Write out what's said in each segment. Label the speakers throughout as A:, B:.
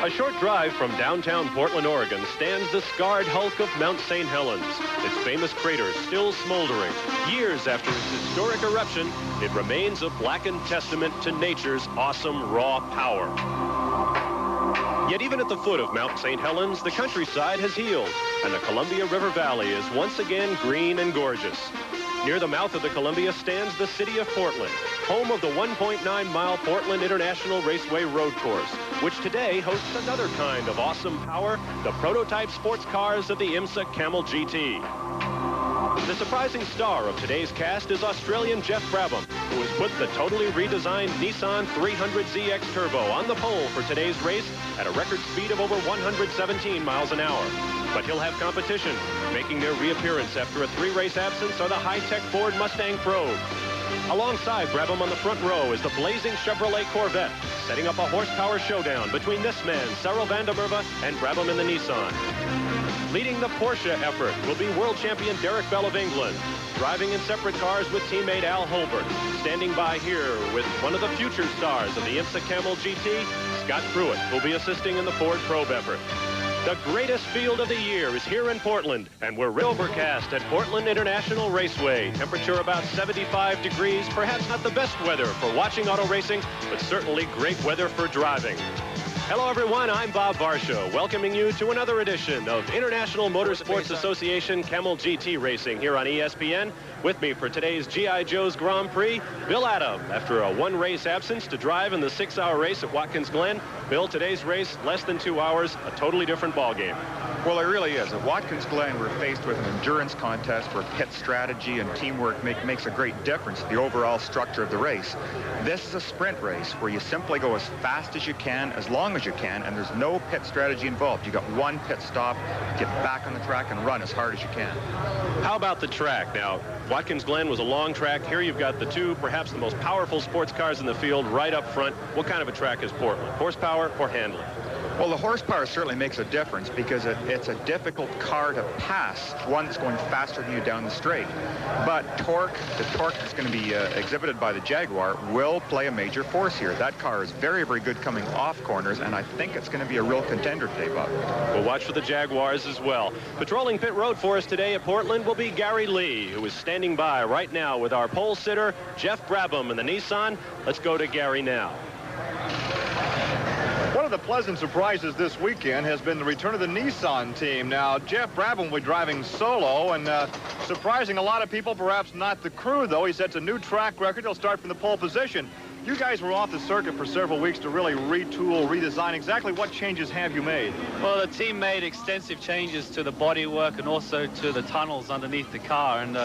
A: A short drive from downtown Portland, Oregon, stands the scarred hulk of Mount St. Helens. Its famous crater still smoldering. Years after its historic eruption, it remains a blackened testament to nature's awesome raw power. Yet even at the foot of Mount St. Helens, the countryside has healed, and the Columbia River Valley is once again green and gorgeous. Near the mouth of the Columbia stands the city of Portland, home of the 1.9-mile Portland International Raceway road course, which today hosts another kind of awesome power, the prototype sports cars of the IMSA Camel GT. The surprising star of today's cast is Australian Jeff Brabham, who has put the totally redesigned Nissan 300ZX Turbo on the pole for today's race at a record speed of over 117 miles an hour. But he'll have competition. Making their reappearance after a 3-race absence are the high-tech Ford Mustang Probe. Alongside Brabham on the front row is the blazing Chevrolet Corvette, setting up a horsepower showdown between this man, Cyril van der Merwe, and Brabham in the Nissan. Leading the Porsche effort will be world champion Derek Bell of England, driving in separate cars with teammate Al Holbert. Standing by here with one of the future stars of the IMSA Camel GT, Scott Pruitt, who'll be assisting in the Ford Probe effort. The greatest field of the year is here in Portland, and we're overcast at Portland International Raceway. Temperature about 75 degrees, perhaps not the best weather for watching auto racing, but certainly great weather for driving. Hello, everyone. I'm Bob Varsha, welcoming you to another edition of International Motorsports Association Camel GT Racing here on ESPN. With me for today's G.I. Joe's Grand Prix, Bill Adam. After a 1-race absence to drive in the 6-hour race at Watkins Glen, Bill, today's race, less than 2 hours, a totally different ballgame.
B: Well, it really is. At Watkins Glen, we're faced with an endurance contest where pit strategy and teamwork makes a great difference to the overall structure of the race. This is a sprint race where you simply go as fast as you can, as long as you can, and there's no pit strategy involved. You got one pit stop, get back on the track and run as hard as you can.
A: How about the track? Now, Watkins Glen was a long track. Here you've got the two, perhaps the most powerful sports cars in the field right up front. What kind of a track is Portland? Horsepower or handling?
B: Well, the horsepower certainly makes a difference because it's a difficult car to pass, one that's going faster than you down the straight. But the torque that's going to be exhibited by the Jaguar will play a major force here. That car is very, very good coming off corners, and I think it's going to be a real contender today, Bob.
A: We'll watch for the Jaguars as well. Patrolling pit road for us today at Portland will be Gary Lee, who is standing by right now with our pole sitter, Jeff Brabham in the Nissan. Let's go to Gary now.
C: One of the pleasant surprises this weekend has been the return of the Nissan team. Now, Jeff Brabham will be driving solo and surprising a lot of people, perhaps not the crew, though. He sets a new track record. He'll start from the pole position. You guys were off the circuit for several weeks to really retool, redesign. Exactly what changes have you made?
D: Well, the team made extensive changes to the bodywork and also to the tunnels underneath the car. And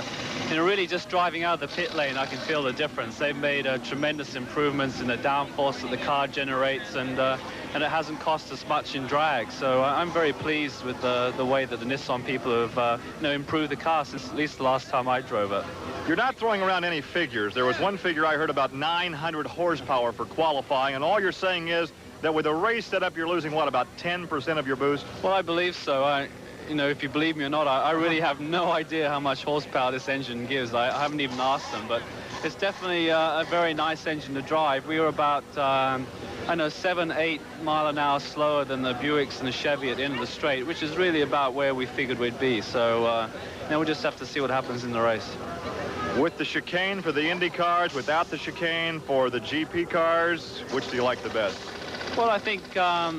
D: really just driving out of the pit lane, I can feel the difference. They've made tremendous improvements in the downforce that the car generates, and it hasn't cost us much in drag. So I'm very pleased with the way that the Nissan people have improved the car since at least the last time I drove it.
C: You're not throwing around any figures. There was one figure I heard about 900 horsepower for qualifying, and all you're saying is that with a race set up, you're losing, what, about 10% of your boost?
D: Well, I believe so. If you believe me or not, I really have no idea how much horsepower this engine gives. I haven't even asked them, but it's definitely a very nice engine to drive. We were about, 7-8 mile an hour slower than the Buicks and the Chevy at the end of the straight, which is really about where we figured we'd be. So now we'll just have to see what happens in the race.
C: With the chicane for the Indy cars, without the chicane for the GP cars, which do you like the best?
D: Well, I think I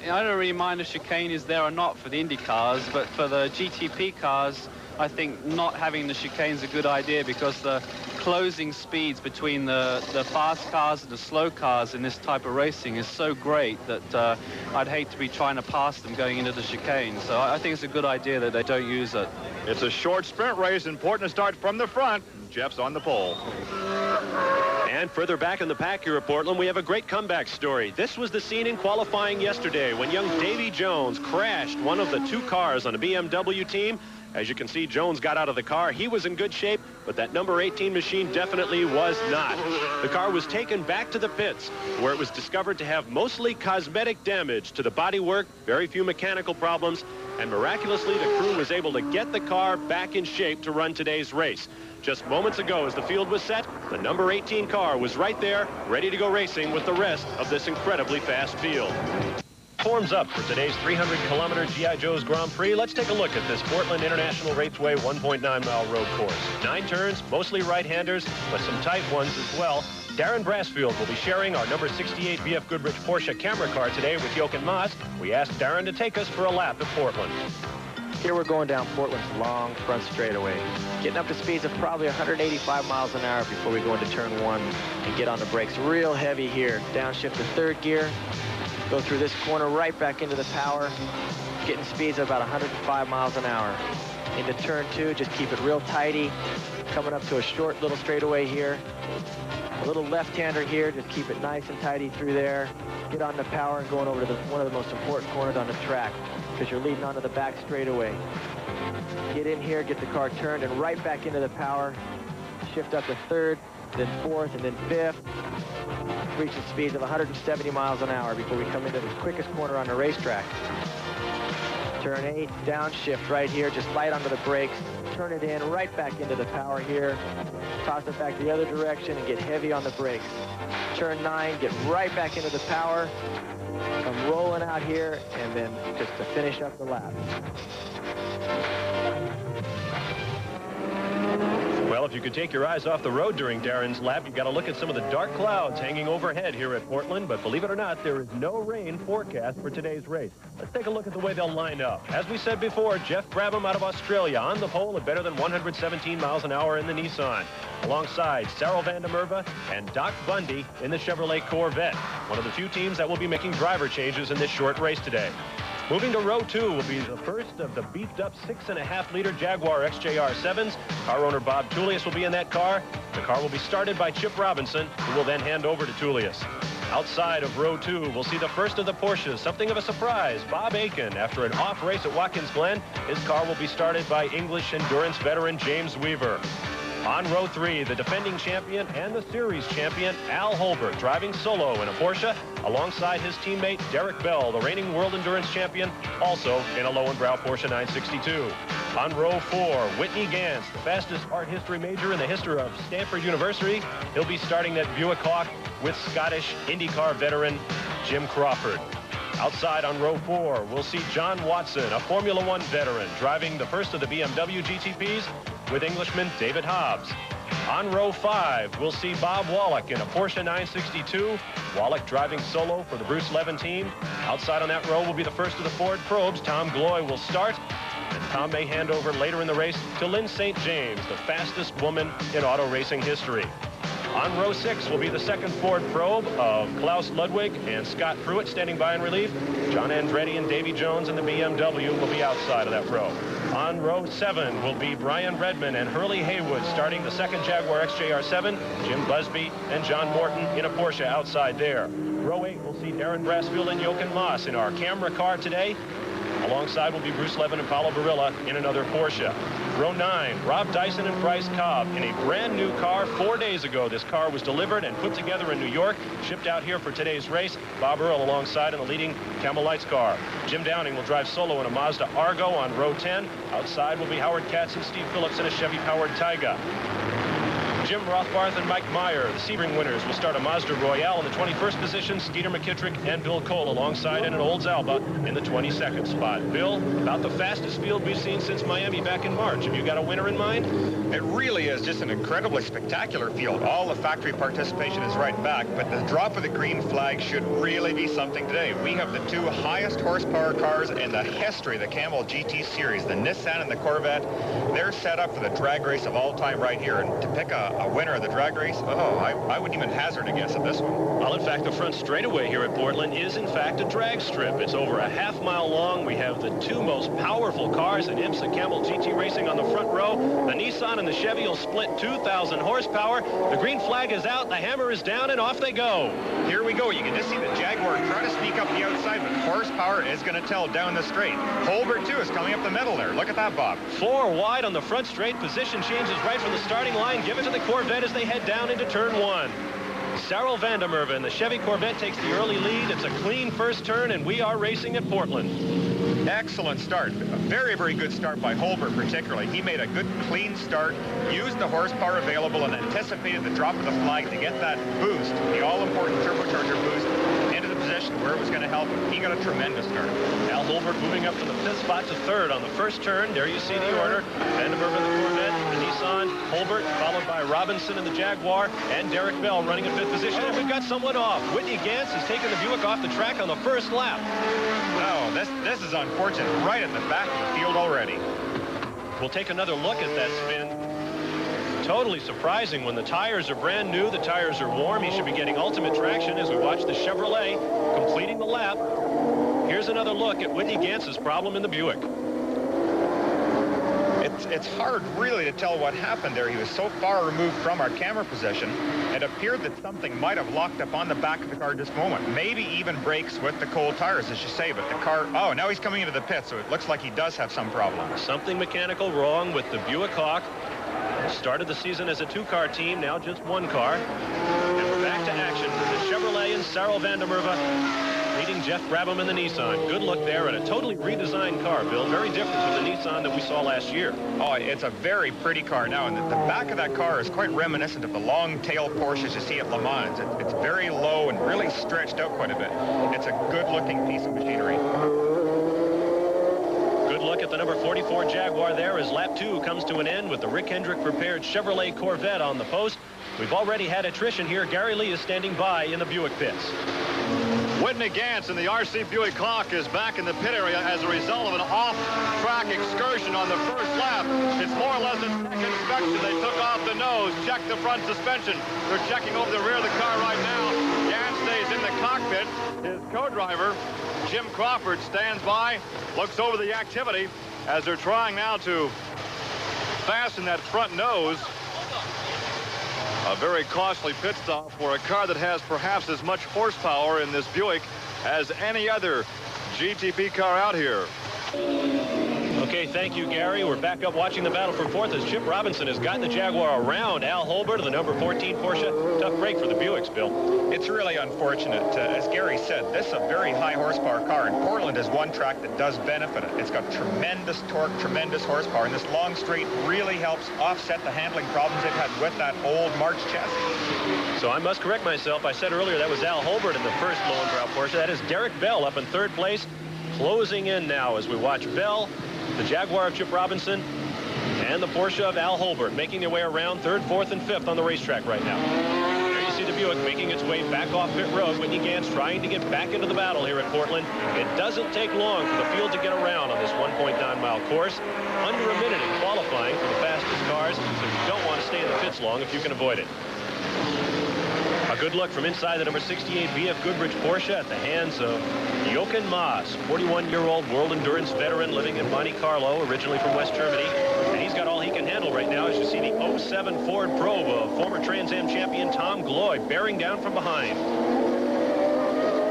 D: don't really mind if chicane is there or not for the Indy cars, but for the GTP cars, I think not having the chicane is a good idea because the closing speeds between the fast cars and the slow cars in this type of racing is so great that I'd hate to be trying to pass them going into the chicane. So I think it's a good idea that they don't use it.
C: It's a short sprint race, important to start from the front. Jeff's on the pole.
A: And further back in the pack here at Portland, we have a great comeback story. This was the scene in qualifying yesterday when young Davy Jones crashed one of the two cars on a BMW team. As you can see, Jones got out of the car. He was in good shape, but that number 18 machine definitely was not. The car was taken back to the pits, where it was discovered to have mostly cosmetic damage to the bodywork, very few mechanical problems, and miraculously, the crew was able to get the car back in shape to run today's race. Just moments ago, as the field was set, the number 18 car was right there, ready to go racing with the rest of this incredibly fast field. forms up for today's 300-kilometer G.I. Joe's Grand Prix. Let's take a look at this Portland International Raceway 1.9-mile road course. 9 turns, mostly right-handers, but some tight ones as well. Darren Brassfield will be sharing our number 68 BF Goodrich Porsche camera car today with Jochen Maas. We asked Darren to take us for a lap at Portland.
E: Here we're going down Portland's long front straightaway, getting up to speeds of probably 185 miles an hour before we go into turn 1 and get on the brakes real heavy here. Downshift to 3rd gear, go through this corner right back into the power, getting speeds of about 105 miles an hour. Into turn 2, just keep it real tighty, coming up to a short little straightaway here. A little left-hander here, just keep it nice and tidy through there. Get on the power and going over to one of the most important corners on the track, because you're leading onto the back straightaway. Get in here, get the car turned, and right back into the power. Shift up to 3rd, then 4th, and then 5th. Reaching speeds of 170 miles an hour before we come into the quickest corner on the racetrack. Turn 8, downshift right here, just light onto the brakes. Turn it in, right back into the power here. Toss it back the other direction and get heavy on the brakes. Turn 9, get right back into the power. Come rolling out here, and then just to finish up the lap.
A: Well, if you could take your eyes off the road during Darren's lap, you've got to look at some of the dark clouds hanging overhead here at Portland. But believe it or not, there is no rain forecast for today's race. Let's take a look at the way they'll line up. As we said before, Jeff Brabham out of Australia on the pole at better than 117 miles an hour in the Nissan. Alongside Sarah van der Merwe and Doc Bundy in the Chevrolet Corvette. One of the few teams that will be making driver changes in this short race today. Moving to row 2 will be the first of the beefed-up 6.5-liter Jaguar XJR7s. Car owner Bob Tullius will be in that car. The car will be started by Chip Robinson, who will then hand over to Tullius. Outside of row 2, we'll see the first of the Porsches, something of a surprise. Bob Aiken, after an off race at Watkins Glen, his car will be started by English endurance veteran James Weaver. On row 3, the defending champion and the series champion, Al Holbert, driving solo in a Porsche, alongside his teammate, Derek Bell, the reigning World Endurance champion, also in a Lowenbrow Porsche 962. On row 4, Whitney Gantz, the fastest art history major in the history of Stanford University. He'll be starting that Buick-Hawk with Scottish IndyCar veteran Jim Crawford. Outside on row 4, we'll see John Watson, a Formula One veteran, driving the first of the BMW GTPs with Englishman David Hobbs. On row 5, we'll see Bob Wallach in a Porsche 962. Wallach driving solo for the Bruce Levin team. Outside on that row will be the first of the Ford Probes. Tom Gloy will start. And Tom may hand over later in the race to Lynn St. James, the fastest woman in auto racing history. On row 6 will be the second Ford Probe of Klaus Ludwig and Scott Pruitt standing by in relief. John Andretti and Davy Jones in the BMW will be outside of that row. On row 7 will be Brian Redman and Hurley Haywood starting the second Jaguar XJR7, Jim Busby and John Morton in a Porsche outside there. Row 8 will see Darren Brassfield and Jochen Maas in our camera car today. Alongside will be Bruce Levin and Paulo Barilla in another Porsche. Row 9, Rob Dyson and Bryce Cobb in a brand new car. 4 days ago, this car was delivered and put together in New York, shipped out here for today's race. Bob Earl alongside in the leading Camel Lights car. Jim Downing will drive solo in a Mazda Argo on row 10. Outside will be Howard Katz and Steve Phillips in a Chevy-powered Tiga. Jim Rothbarth and Mike Meyer, the Sebring winners, will start a Mazda Royale in the 21st position. Skeeter McKittrick and Bill Cole alongside in an Olds Alba in the 22nd spot. Bill, about the fastest field we've seen since Miami back in March. Have you got a winner in mind?
B: It really is just an incredibly spectacular field. All the factory participation is right back, but the drop of the green flag should really be something today. We have the 2 highest horsepower cars in the history of the Camel GT series, the Nissan and the Corvette. They're set up for the drag race of all time right here, and to pick a winner of the drag race, I wouldn't even hazard a guess at this one.
A: Well, in fact, the front straightaway here at Portland is, in fact, a drag strip. It's over a half-mile long. We have the 2 most powerful cars in IMSA Camel GT racing on the front row. The Nissan and the Chevy will split 2,000 horsepower. The green flag is out, the hammer is down, and off they go.
B: Here we go. You can just see the Jaguar trying to sneak up the outside, but horsepower is going to tell down the straight. Holbert, too, is coming up the middle there. Look at that, Bob.
A: 4 wide on the front straight. Position changes right from the starting line. Give it to the Corvette as they head down into turn 1. Sarah van der Merwe and the Chevy Corvette takes the early lead. It's a clean first turn, and we are racing at Portland.
B: Excellent start. A very, very good start by Holbert particularly. He made a good, clean start, used the horsepower available, and anticipated the drop of the flag to get that boost, the all-important turbocharger boost, into the position to where it was going to help him. He got a tremendous start.
A: Al Holbert moving up from the 5th spot to 3rd on the first turn. There you see the order. Vandenberg in the Corvette, the Nissan, Holbert, followed by Robinson in the Jaguar, and Derek Bell running in 5th position. And we've got someone off. Whitney Gantz has taken the Buick off the track on the first lap.
B: Oh, this is unfortunate. Right at the back of the field already.
A: We'll take another look at that spin. Totally surprising when the tires are brand new, the tires are warm. He should be getting ultimate traction as we watch the Chevrolet completing the lap. Here's another look at Whitney Gantz's problem in the Buick.
B: It's hard really to tell what happened there. He was so far removed from our camera position. It appeared that something might have locked up on the back of the car just a moment. Maybe even brakes with the cold tires, as you say, but the car, oh, now he's coming into the pit, so it looks like he does have some problem.
A: Something mechanical wrong with the Buick-Hawk. Started the season as a 2-car team, now just 1 car. And we're back to action with the Chevrolet and Sarel van der Merwe leading Jeff Brabham in the Nissan. Good look there at a totally redesigned car, Bill. Very different from the Nissan that we saw last year.
B: Oh, it's a very pretty car now, and the back of that car is quite reminiscent of the long-tail Porsches you see at Le Mans. It's very low and really stretched out quite a bit. It's a good-looking piece of machinery.
A: Look at the number 44 Jaguar there as lap 2 comes to an end with the Rick Hendrick prepared Chevrolet Corvette on the post. We've already had attrition here. Gary Lee is standing by in the Buick pits.
C: Whitney Gantz in the RC Buick-Hawk is back in the pit area as a result of an off-track excursion on the first lap. It's more or less a second inspection. They took off the nose, checked the front suspension. They're checking over the rear of the car right now. Gantz stays in the cockpit. His co-driver, Jim Crawford, stands by, looks over the activity as they're trying now to fasten that front nose. A very costly pit stop for a car that has perhaps as much horsepower in this Buick as any other GTP car out here.
A: Okay, thank you, Gary. We're back up watching the battle for 4th as Chip Robinson has gotten the Jaguar around Al Holbert of the number 14 Porsche. Tough break for the Buicks, Bill.
B: It's really unfortunate. As Gary said, this is a very high horsepower car, and Portland is one track that does benefit it. It's got tremendous torque, tremendous horsepower, and this long straight really helps offset the handling problems they've had with that old March chassis.
A: So I must correct myself. I said earlier that was Al Holbert in the first Lowenbrow Porsche. That is Derek Bell up in 3rd place, closing in now as we watch Bell, the Jaguar of Chip Robinson, and the Porsche of Al Holbert making their way around 3rd, 4th, and 5th on the racetrack right now. There you see the Buick making its way back off pit road. Whitney Gantz trying to get back into the battle here at Portland. It doesn't take long for the field to get around on this 1.9-mile course. Under a minute in qualifying for the fastest cars, so you don't want to stay in the pits long if you can avoid it. A good look from inside the number 68 BF Goodrich Porsche at the hands of Jochen Maas, 41-year-old world endurance veteran living in Monte Carlo, originally from West Germany. And he's got all he can handle right now as you see the 07 Ford Probe of former Trans Am champion Tom Gloy bearing down from behind.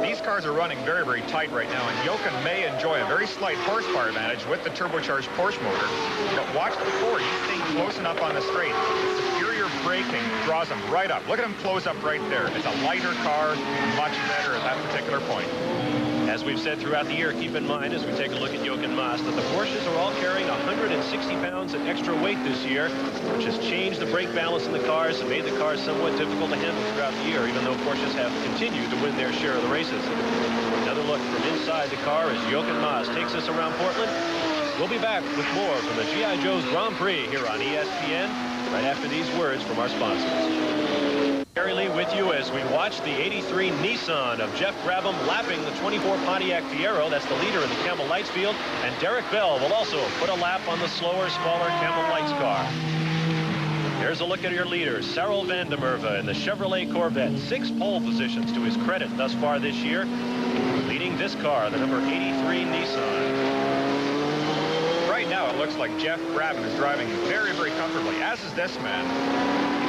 B: These cars are running very, very tight right now, and Jochen may enjoy a very slight horsepower advantage with the turbocharged Porsche motor. But watch the Ford. He's staying close enough on the straight. Superior braking draws him right up. Look at him close up right there. It's a lighter car, much better at that particular point.
A: As we've said throughout the year, keep in mind as we take a look at Jochen Maas that the Porsches are all carrying 160 pounds in extra weight this year, which has changed the brake balance in the cars and made the cars somewhat difficult to handle throughout the year, even though Porsches have continued to win their share of the races. Another look from inside the car as Jochen Maas takes us around Portland. We'll be back with more from the G.I. Joe's Grand Prix here on ESPN right after these words from our sponsors. Gary Lee with you as we watch the 83 Nissan of Jeff Brabham lapping the 24 Pontiac Fiero. That's the leader in the Camel Lights field. And Derek Bell will also put a lap on the slower, smaller Camel Lights car. Here's a look at your leaders. Sarel van der Merwe in the Chevrolet Corvette. 6 pole positions to his credit thus far this year. Leading this car, the number 83 Nissan.
B: Right now, it looks like Jeff Brabham is driving very, very comfortably, as is this man.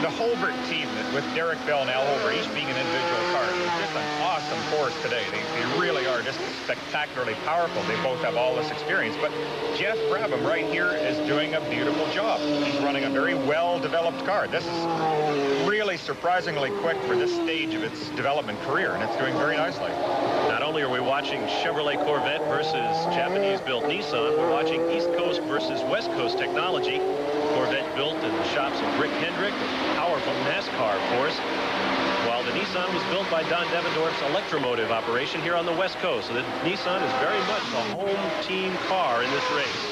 B: The Holbert team with Derek Bell and Al Holbert, each being an individual car, is just an awesome force today. They really are just spectacularly powerful. They both have all this experience. But Jeff Brabham right here is doing a beautiful job. He's running a very well-developed car. This is really surprisingly quick for this stage of its development career, and it's doing very nicely.
A: Not only are we watching Chevrolet Corvette versus Japanese-built Nissan, we're watching East Coast versus West Coast technology. Corvette built in the shops of Rick Hendrick, a powerful NASCAR force, while the Nissan was built by Don Devendorf's Electromotive operation here on the West Coast. So the Nissan is very much a home team car in this race.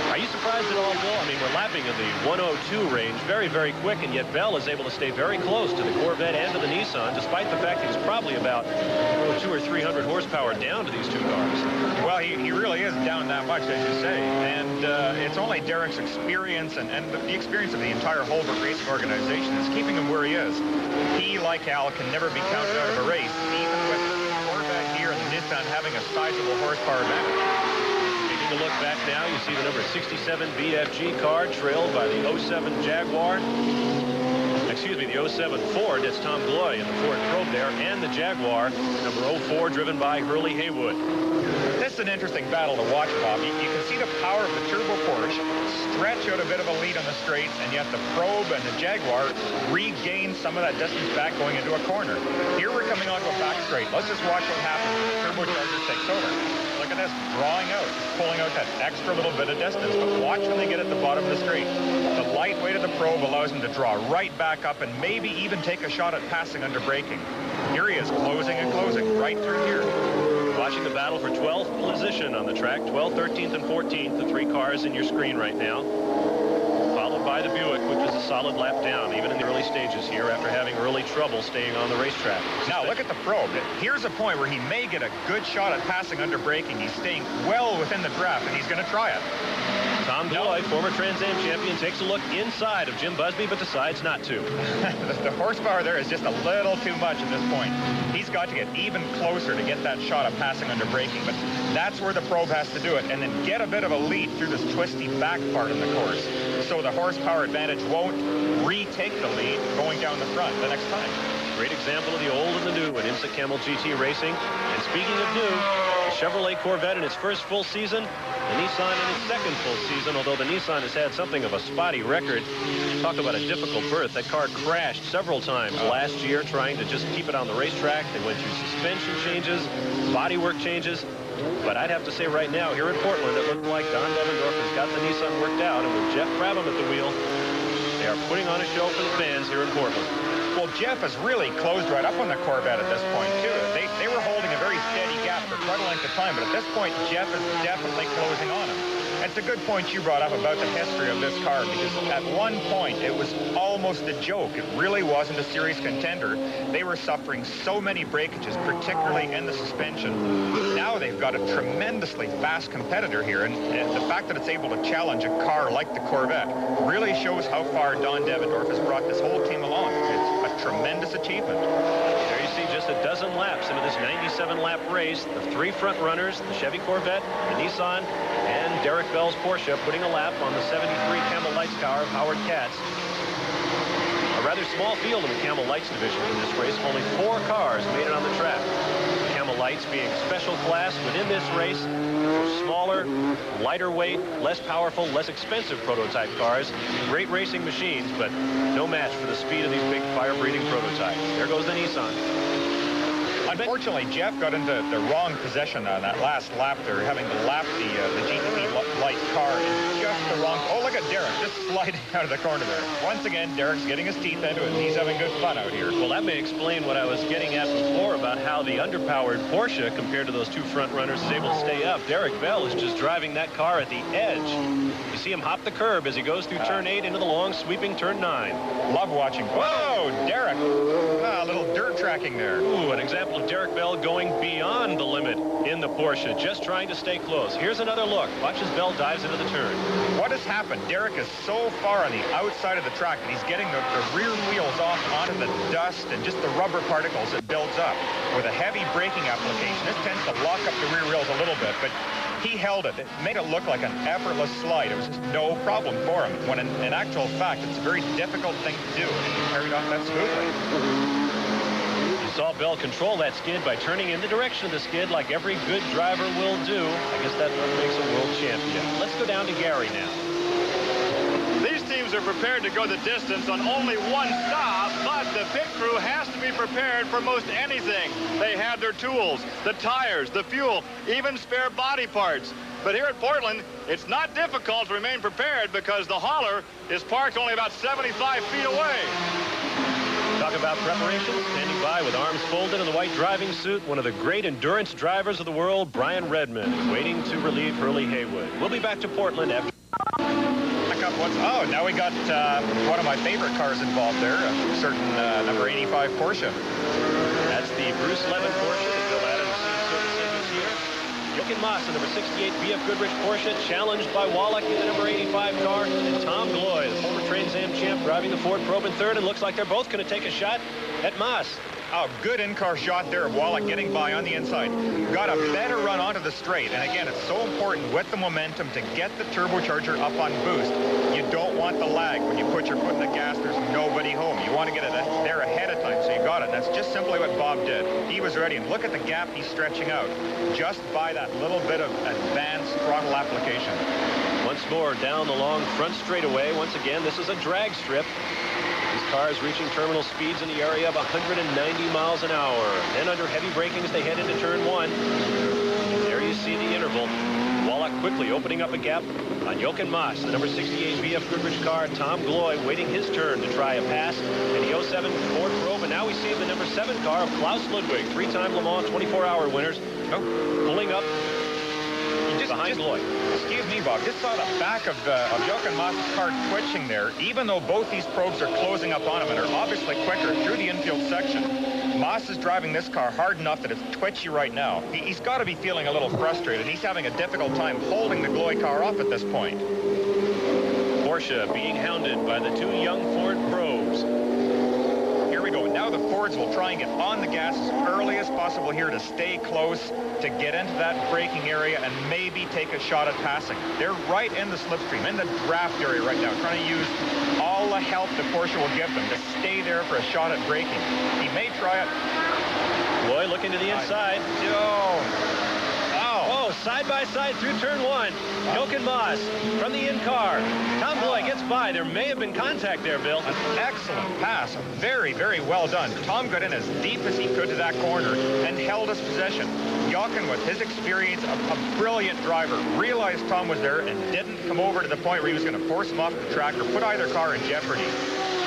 A: Are you surprised at all, Bill? I mean, we're lapping in the 102 range very, very quick, and yet Bell is able to stay very close to the Corvette and to the Nissan, despite the fact that he's probably about 200 or 300 horsepower down to these two cars.
B: Well, he really is down that much, as you say. And it's only Derek's experience and the experience of the entire Holbrook Racing organization is keeping him where he is. He, like Al, can never be counted out of a race, even with the Corvette here and the Nissan having a sizable horsepower advantage. Taking a look back now, you see the number 67 BFG car trailed by the 07 Jaguar. Excuse me, the 07 Ford, that's Tom Gloy in the Ford Probe there, and the Jaguar, number 04, driven by Hurley Haywood. This is an interesting battle to watch, Bob. You can see the power of the turbo Porsche stretch out a bit of a lead on the straight, and yet the Probe and the Jaguar regain some of that distance back going into a corner. Here we're coming onto a back straight. Let's just watch what happens when the turbocharger takes over. Look at this, drawing out, pulling out that extra little bit of distance. But watch when they get at the bottom of the straight. The light weight of the Probe allows him to draw right back up and maybe even take a shot at passing under braking. Here he is, closing and closing right through here. Watching the battle for 12th position on the track, 12th, 13th, and 14th, the three cars in your screen right now. Followed by the Buick, which is a solid lap down, even in the early stages here, after having early trouble staying on the racetrack. Now, look at the Probe. Here's a point where he may get a good shot at passing under braking. He's staying well within the draft, and he's going to try it. Tom Gloy, former Trans Am champion, takes a look inside of Jim Busby, but decides not to. The horsepower there is just a little too much at this point. He's got to get even closer to get that shot of passing under braking, but that's where the Probe has to do it, and then get a bit of a lead through this twisty back part of the course, so the horsepower advantage won't retake the lead going down the front the next time. Great example of the old and the new in IMSA Camel GT racing. And speaking of new, the Chevrolet Corvette in its first full season, the Nissan in its second full season, although the Nissan has had something of a spotty record. Talk about a difficult berth. That car crashed several times last year trying to just keep it on the racetrack. They went through suspension changes, bodywork changes. But I'd have to say right now, here in Portland, it looked like Don Devendorf has got the Nissan worked out, and with Jeff Brabham at the wheel, they are putting on a show for the fans here in Portland. Well, Jeff has really closed right up on the Corvette at this point, too. They were holding a very steady gap for quite a length of time, but at this point, Jeff is definitely closing on him. And it's a good point you brought up about the history of this car, because at one point, it was almost a joke. It really wasn't a serious contender. They were suffering so many breakages, particularly in the suspension. Now they've got a tremendously fast competitor here, and the fact that it's able to challenge a car like the Corvette really shows how far Don Devendorf has brought this whole team along. It's a tremendous achievement. There you see just a dozen laps into this 97-lap race. The three front runners, the Chevy Corvette, the Nissan, and Derek Bell's Porsche putting a lap on the 73 Camel Lights car of Howard Katz. A rather small field in the Camel Lights division in this race. Only 4 cars made it on the track. Camel Lights being special class within this race for smaller, lighter weight, less powerful, less expensive prototype cars. Great racing machines, but no match for the speed of these big fire-breathing prototypes. There goes the Nissan. Unfortunately, Jeff got into the wrong position on that last lap there, having to lap the GTP light car in just the wrong... Oh, look at Derek, just sliding out of the corner there. Once again, Derek's getting his teeth into it, and he's having good fun out here. Well, that may explain what I was getting at before about how the underpowered Porsche, compared to those two front runners, is able to stay up. Derek Bell is just driving that car at the edge. You see him hop the curb as he goes through turn 8 into the long, sweeping turn 9. Love watching. Whoa, Derek. A little dirt tracking there. Ooh, an example of Derek Bell going beyond the limit in the Porsche, just trying to stay close. Here's another look. Watch as Bell dives into the turn. What has happened? Derek is so far on the outside of the track that he's getting the rear wheels off onto the dust and just the rubber particles that builds up. With a heavy braking application, this tends to lock up the rear wheels a little bit, but he held it. It made it look like an effortless slide. It was just no problem for him, when in actual fact, it's a very difficult thing to do, and he carried off that smoothly. Saw Bell control that skid by turning in the direction of the skid like every good driver will do. I guess that's what makes a world champion. Let's go down to Gary now.
C: These teams are prepared to go the distance on only one stop, but the pit crew has to be prepared for most anything. They have their tools, the tires, the fuel, even spare body parts. But here at Portland, it's not difficult to remain prepared because the hauler is parked only about 75 feet away.
A: Talk about preparation. Standing by with arms folded in the white driving suit, one of the great endurance drivers of the world, Brian Redmond, waiting to relieve Hurley Haywood. We'll be back to Portland after.
B: Oh, now we got one of my favorite cars involved there, a certain number 85 Porsche.
A: That's the Bruce Lemon Porsche that Bill Adams services here. Jochen Mass, the number 68 BF Goodrich Porsche, challenged by Wallach in the number 85 car, and Tom Gloy, the former Trans Am champ, driving the Ford Probe in third, and looks like they're both going to take a shot at Mass.
B: Oh, good in-car shot there of Wallach getting by on the inside. Got a better run onto the straight. And again, it's so important with the momentum to get the turbocharger up on boost. You don't want the lag when you put your foot in the gas. There's nobody home. You want to get it there ahead of time, so you got it. And that's just simply what Bob did. He was ready, and look at the gap he's stretching out just by that little bit of advanced throttle application.
A: Once more down the long front straightaway. Once again, this is a drag strip. These cars reaching terminal speeds in the area of 190 miles an hour. Then under heavy braking as they head into turn one. There you see the interval. Wallach quickly opening up a gap on Jochen Mass, the number 68 BF Goodrich car. Tom Gloy waiting his turn to try a pass in the 07 Ford Probe. And now we see the number 7 car of Klaus Ludwig, 3-time Le Mans 24-hour winners, pulling up behind Gloy.
B: Excuse me, Bob. Just saw the back of Jochen Mass's car twitching there, even though both these probes are closing up on him and are obviously quicker through the infield section. Mass is driving this car hard enough that it's twitchy right now. He's got to be feeling a little frustrated. He's having a difficult time holding the Gloy car up at this point.
A: Porsche being hounded by the 2 young Ford Probes.
B: Here we go. Now the Fords will try and get on the gas as early as possible here to stay close, to get into that braking area and maybe take a shot at passing. They're right in the slipstream, in the draft area right now, trying to use all the help the Porsche will give them to stay there for a shot at braking. He may try it.
A: Gloy looking to the inside. Oh, side by side through turn one. Jochen Mass from the in-car. Tom Gloy gets by. There may have been contact there, Bill.
B: An excellent pass. Very, very well done. Tom got in as deep as he could to that corner and held his position. Jochen, with his experience, a brilliant driver, realized Tom was there and didn't come over to the point where he was going to force him off the track or put either car in jeopardy.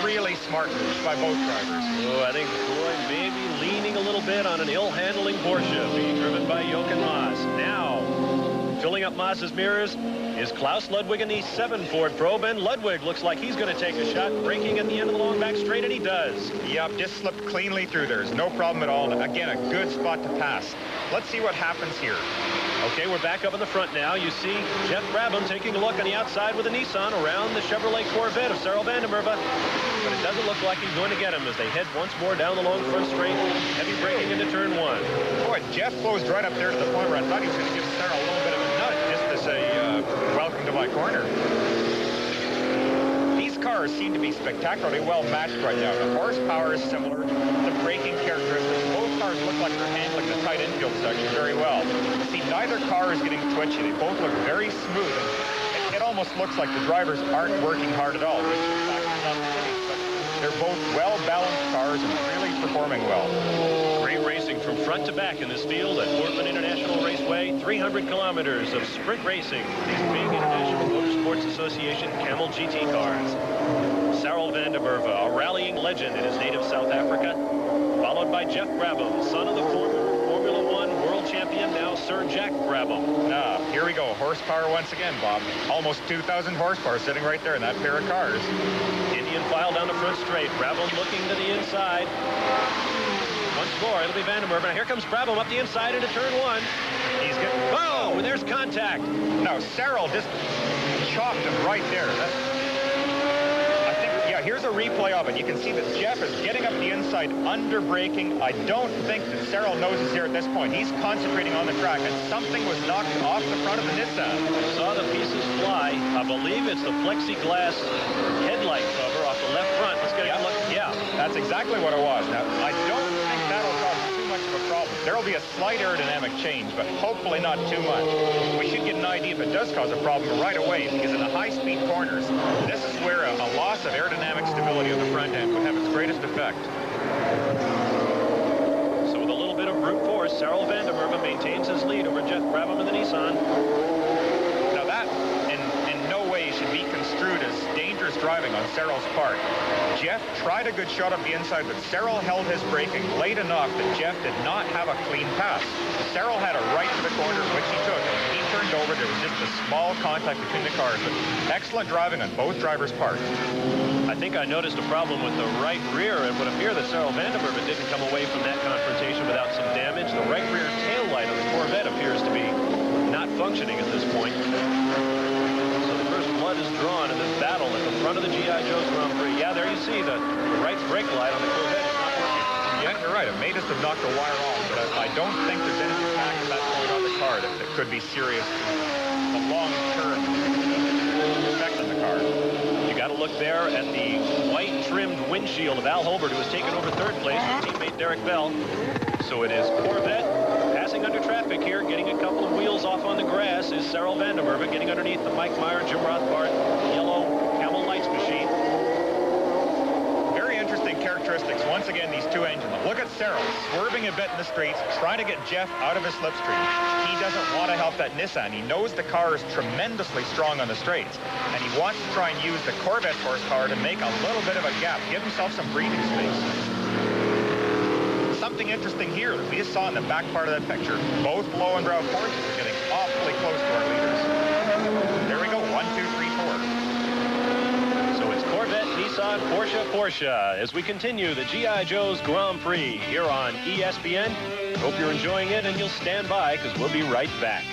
B: Really smart move by both drivers.
A: Oh, I think Gloy may be leaning a little bit on an ill-handling Porsche being driven by Jochen Mass. Now, filling up Mass's mirrors is Klaus Ludwig in the 7 Ford Probe, and Ludwig looks like he's going to take a shot, braking at the end of the long back straight, and he does.
B: Yep, just slipped cleanly through. There's no problem at all. Again, a good spot to pass. Let's see what happens here.
A: Okay, we're back up in the front now. You see Jeff Brabham taking a look on the outside with a Nissan around the Chevrolet Corvette of Cyril van der Merwe. But it doesn't look like he's going to get him as they head once more down the long front straight. Heavy braking into turn one.
B: Boy, Jeff closed right up there to the point where I thought he was going to give Cyril a little bit of a nudge just to say, welcome to my corner. These cars seem to be spectacularly well matched right now. The horsepower is similar. The braking characteristics. Both cars look like they're handling the tight infield section very well. See, neither car is getting twitchy. They both look very smooth. It almost looks like the drivers aren't working hard at all, which in fact is not the case. But they're both well-balanced cars and really performing well.
A: Great racing from front to back in this field at Portland International Raceway. 300 kilometers of sprint racing for these big International Motorsports Association Camel GT cars. Cyril van der Merwe, a rallying legend in his native South Africa, followed by Jeff Brabham, son of the former Formula One world champion, now Sir Jack Brabham.
B: Here we go. Horsepower once again, Bob. Almost 2,000 horsepower sitting right there in that pair of cars.
A: Indian file down the front straight. Brabham looking to the inside. Once more, it'll be van der Merwe. Now here comes Brabham up the inside into turn one.
B: He's getting...
A: Oh, there's contact.
B: No, Cyril just chopped him right there. Here's a replay of it. You can see that Jeff is getting up the inside under braking. I don't think that Cyril knows he's here at this point. He's concentrating on the track, and something was knocked off the front of the Nissan.
A: Saw the pieces fly. I believe it's the plexiglass headlight cover off the left front. Let's get a look. Yeah,
B: that's exactly what it was. Now, I don't think that'll cause too much of a problem. There will be a slight aerodynamic change, but hopefully not too much. We should get an idea if it does cause a problem right away, because in the high-speed corners, this is where a loss of aerodynamic stability on the front end would have its greatest effect.
A: So with a little bit of brute force, Cyril van der Merwe maintains his lead over Jeff Brabham in the Nissan.
B: Now that, in no way, should be construed as dangerous driving on Cyril's part. Jeff tried a good shot up the inside, but Cyril held his braking late enough that Jeff did not have a clean pass. Cyril had a right to the corner, which he took. When he turned over, there was just a small contact between the cars, but excellent driving on both drivers' parts.
A: I think I noticed a problem with the right rear. It would appear that Cyril van der Merwe didn't come away from that confrontation without some damage. The right rear tail light on the Corvette appears to be not functioning at this point. So the first blood is drawn in this battle at the front of the G.I. Joe's Grand Prix. Yeah, there you see the right brake light on the Corvette is not working.
B: Yeah, you're right. It may just have knocked the wire off, but I don't think there's any impact at that point on the car that could be serious. A long-term effect on the car.
A: You got to look there at the white-trimmed windshield of Al Holbert, who has taken over third place with teammate Derek Bell. So it is Corvette passing under traffic here, getting a couple of wheels off on the grass is Cyril van der Merwe, getting underneath the Mike Meyer, Jim Rothbard, yellow Camel Lights machine.
B: Very interesting characteristics. Once again, these two engines. Look at Cyril swerving a bit in the straights, trying to get Jeff out of his slipstream. He doesn't want to help that Nissan. He knows the car is tremendously strong on the straights, and he wants to try and use the Corvette horsepower to make a little bit of a gap, give himself some breathing space. Something interesting here that we just saw in the back part of that picture. Both blow and brow Porsches are getting awfully close to our leaders. There we go, 1, 2, 3, 4.
A: So it's Corvette, Nissan, Porsche as we continue the G.I. Joe's Grand Prix here on ESPN. Hope you're enjoying it, and you'll stand by because we'll be right back.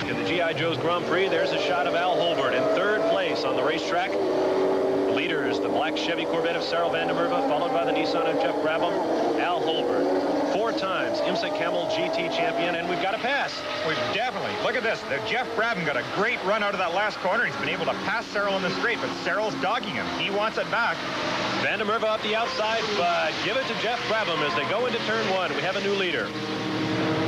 A: In the G.I. Joe's Grand Prix, there's a shot of Al Holbert in third place on the racetrack. The leaders, the black Chevy Corvette of Cyril van der Merwe, followed by the Nissan of Jeff Brabham. Al Holbert, 4 times IMSA Camel GT champion, and we've got a pass.
B: We've definitely. Look at this. Jeff Brabham got a great run out of that last corner. He's been able to pass Cyril in the straight, but Cyril's dogging him. He wants it back.
A: Van der Merwe up the outside, but give it to Jeff Brabham as they go into turn 1. We have a new leader.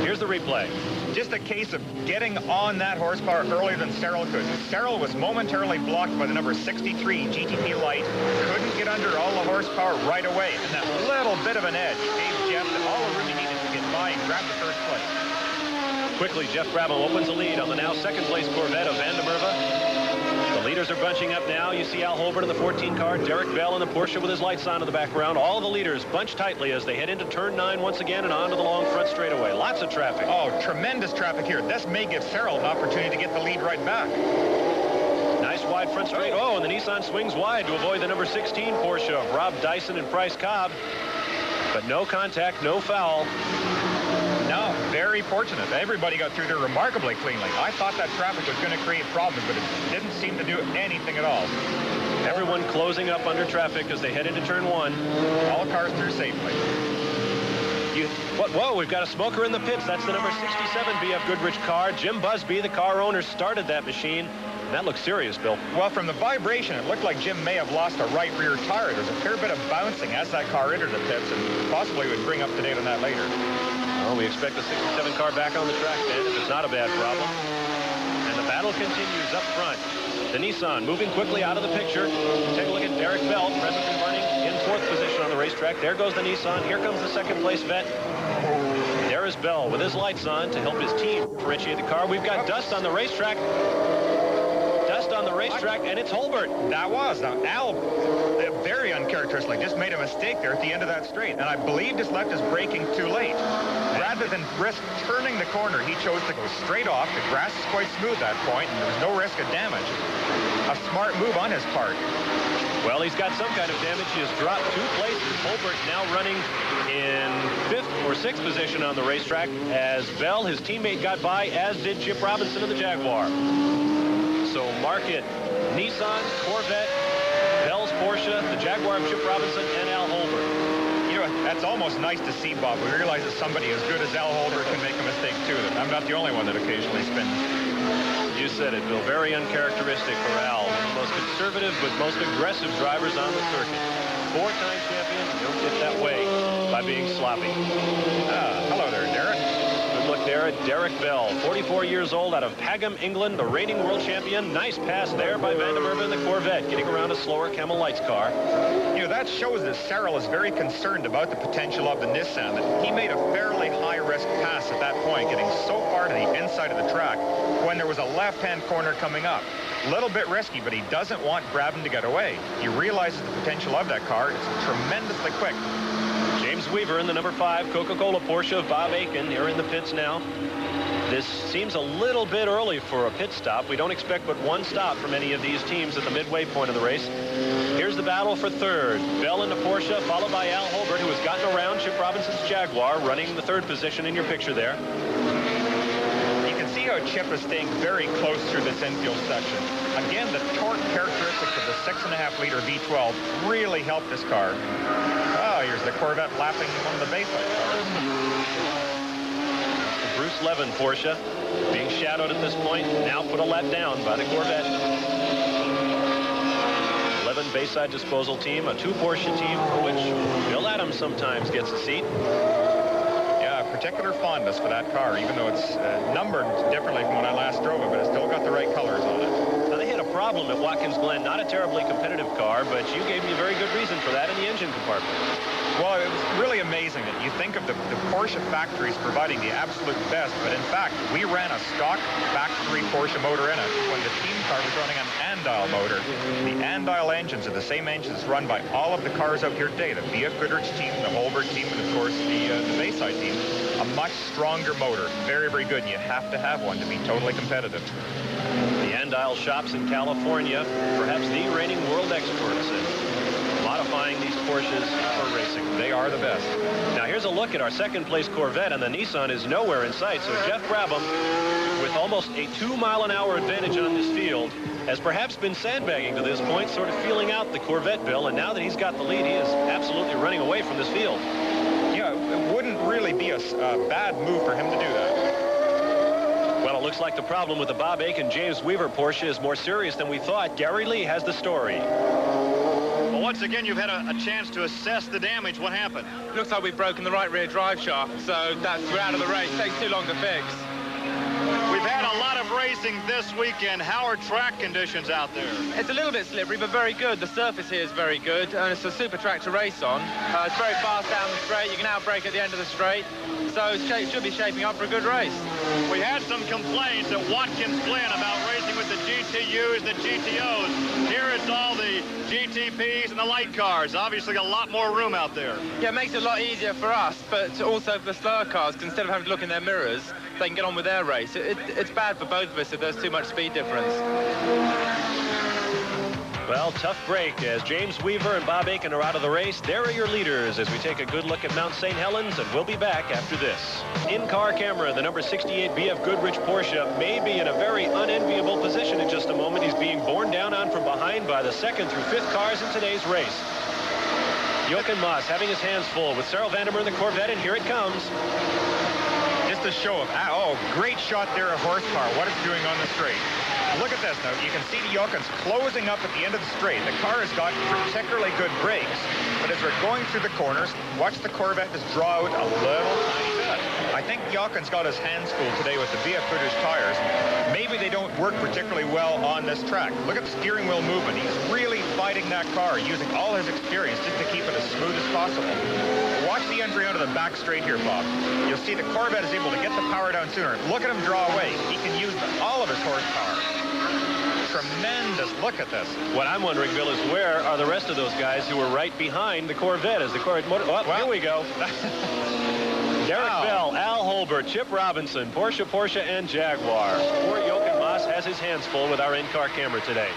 A: Here's the replay.
B: Just a case of getting on that horsepower earlier than Cyril could. Cyril was momentarily blocked by the number 63 GTP light. Couldn't get under all the horsepower right away. And that little bit of an edge gave Jeff all the room he needed to get by and grab the first place.
A: Quickly, Jeff Brabham opens the lead on the now second place Corvette of van der Merwe. The leaders are bunching up now. You see Al Holbert in the 14 car, Derek Bell in the Porsche with his lights on in the background. All the leaders bunched tightly as they head into turn 9 once again and onto the long front straightaway. Lots of traffic.
B: Oh, tremendous traffic here. This may give Cyril an opportunity to get the lead right back.
A: Nice wide front straight. Oh, and the Nissan swings wide to avoid the number 16 Porsche of Rob Dyson and Price Cobb. But no contact, no foul.
B: No, very fortunate. Everybody got through there remarkably cleanly. I thought that traffic was going to create problems, but it didn't seem to do anything at all.
A: Everyone closing up under traffic as they head into turn 1.
B: All cars through safely.
A: Whoa, we've got a smoker in the pits. That's the number 67 BF Goodrich car. Jim Busby, the car owner, started that machine. That looks serious, Bill.
B: Well, from the vibration, it looked like Jim may have lost a right rear tire. There's a fair bit of bouncing as that car entered the pits, and possibly would bring up to date on that later.
A: Well, we expect the 67 car back on the track then, if it's not a bad problem. And the battle continues up front. The Nissan moving quickly out of the picture. Take a look at Derek Bell, presently running in 4th position on the racetrack. There goes the Nissan. Here comes the second place vet. There is Bell with his lights on to help his team differentiate the car. We've got dust on the racetrack. On the racetrack, and it's Holbert.
B: That was. Now, Al, very uncharacteristically, just made a mistake there at the end of that straight, and I believe just left his braking too late. Rather than risk turning the corner, he chose to go straight off. The grass is quite smooth at that point, and there was no risk of damage. A smart move on his part.
A: Well, he's got some kind of damage. He has dropped 2 places. Holbert now running in 5th or 6th position on the racetrack as Bell, his teammate, got by, as did Chip Robinson of the Jaguar. So mark it, Nissan, Corvette, Bell's Porsche, the Jaguar of Chip Robinson, and Al Holbert.
B: You know, that's almost nice to see, Bob. We realize that somebody as good as Al Holbert can make a mistake, too. I'm not the only one that occasionally spins.
A: You said it, Bill. Very uncharacteristic for Al. One of the most conservative but most aggressive drivers on the circuit. 4-time champion, don't get that way. by being sloppy.
B: Hello there, Derek.
A: Good look there at Derek Bell, 44 years old, out of Pagham, England, the reigning world champion. Nice pass there by Van der Merwe in the Corvette, getting around a slower Camel Lights car.
B: You know, that shows that Cyril is very concerned about the potential of the Nissan. That he made a fairly high-risk pass at that point, getting so far to the inside of the track when there was a left-hand corner coming up. A little bit risky, but he doesn't want Brabham to get away. He realizes the potential of that car. It's tremendously quick.
A: James Weaver in the number 5 Coca-Cola Porsche of Bob Akin here in the pits now. This seems a little bit early for a pit stop. We don't expect but one stop from any of these teams at the midway point of the race. Here's the battle for third. Bell in the Porsche, followed by Al Holbert, who has gotten around Chip Robinson's Jaguar, running the third position in your picture there.
B: You can see how Chip is staying very close through this infield section. Again, the torque characteristics of the 6.5-liter V12 really helped this car. Oh, here's the Corvette lapping one of the Bayside cars.
A: The Bruce Levin Porsche being shadowed at this point, now put a lap down by the Corvette. Levin Bayside Disposal Team, a 2 Porsche team for which Bill Adams sometimes gets a seat.
B: Particular fondness for that car, even though it's numbered differently from when I last drove it, but it's still got the right colors on it.
A: Now, they had a problem at Watkins Glen, not a terribly competitive car, but you gave me a very good reason for that in the engine compartment.
B: Well, it was really amazing that you think of the Porsche factories providing the absolute best, but in fact, we ran a stock factory Porsche motor in it when the team car was running an Andile motor. The Andile engines are the same engines run by all of the cars out here today, the Buick Goodrich team, the Holbert team, and of course the Bayside team. A much stronger motor, very, very good, and you have to have one to be totally competitive.
A: The Andile shops in California, perhaps the reigning world experts in modifying these Porsches for racing.
B: They are the best.
A: Now here's a look at our second-place Corvette, and the Nissan is nowhere in sight. So Jeff Brabham, with almost a 2-mile-an-hour advantage on this field, has perhaps been sandbagging to this point, sort of feeling out the Corvette, Bill, and now that he's got the lead, he is absolutely running away from this field.
B: Yeah, it wouldn't really be a bad move for him to do that.
A: Well, it looks like the problem with the Bob Akin James Weaver Porsche is more serious than we thought. Gary Lee has the story.
C: Well, once again, you've had a chance to assess the damage. What happened?
F: Looks like we've broken the right rear drive shaft, so we're out of the race. Takes too long to fix.
C: We've had a lot of racing this weekend. How are track conditions out there?
F: It's a little bit slippery, but very good. The surface here is very good, and it's a super track to race on. It's very fast down the straight. You can outbrake at the end of the straight, so it should be shaping up for a good race.
C: We had some complaints at Watkins Glen about racing with the GTUs, the GTOs. Here it's all the GTPs and the light cars. Obviously, a lot more room out there.
F: Yeah, it makes it a lot easier for us, but also for the slower cars, because instead of having to look in their mirrors, they can get on with their race. It's bad for both of us if there's too much speed difference.
A: Well, tough break as James Weaver and Bob Akin are out of the race. There are your leaders as we take a good look at Mount St. Helens, and we'll be back after this. In-car camera, the number 68 BF Goodrich Porsche may be in a very unenviable position in just a moment. He's being borne down on from behind by the 2nd through 5th cars in today's race. Jochen Mass having his hands full with Cyril Van der Merwe in the Corvette, and here it comes.
B: Just a show of, great shot there of horsepower, what it's doing on the straight. Look at this now. You can see the Jochens closing up at the end of the straight. The car has got particularly good brakes, but as we're going through the corners, watch the Corvette just draw out a little tiny bit. I think Jochens got his hands full today with the BF Goodrich tires. Maybe they don't work particularly well on this track. Look at the steering wheel movement. He's really fighting that car, using all his experience just to keep it as smooth as possible. Watch the entry onto the back straight here, Bob. You'll see the Corvette is able to get the power down sooner. Look at him draw away. He can use all of his horsepower. Tremendous. Look at this.
A: What I'm wondering, Bill, is where are the rest of those guys who were right behind the Corvette as the Corvette motor... Oh, well, here we go. Derek Bell, Al Holbert, Chip Robinson, Porsche, and Jaguar. Poor Jochen Mass has his hands full with our in-car camera today.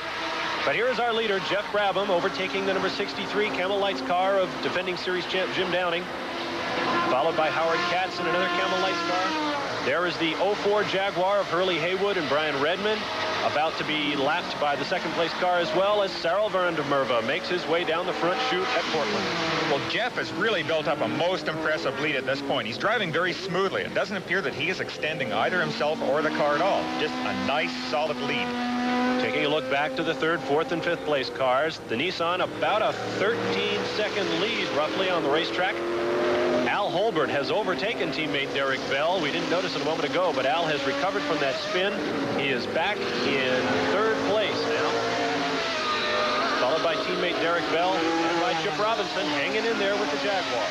A: But here's our leader, Jeff Brabham, overtaking the number 63 Camel Lights car of defending series champ Jim Downing, followed by Howard Katz in another Camel Lights car. There is the 04 Jaguar of Hurley Haywood and Brian Redman, about to be lapped by the second-place car, as well as Cyril Van der Merwe makes his way down the front chute at Portland.
B: Well, Jeff has really built up a most impressive lead at this point. He's driving very smoothly. It doesn't appear that he is extending either himself or the car at all. Just a nice, solid lead.
A: Taking a look back to the 3rd, 4th, and 5th place cars, the Nissan about a 13-second lead roughly on the racetrack. Holbert has overtaken teammate Derek Bell. We didn't notice it a moment ago, but Al has recovered from that spin. He is back in third place now, followed by teammate Derek Bell and by Chip Robinson hanging in there with the Jaguar.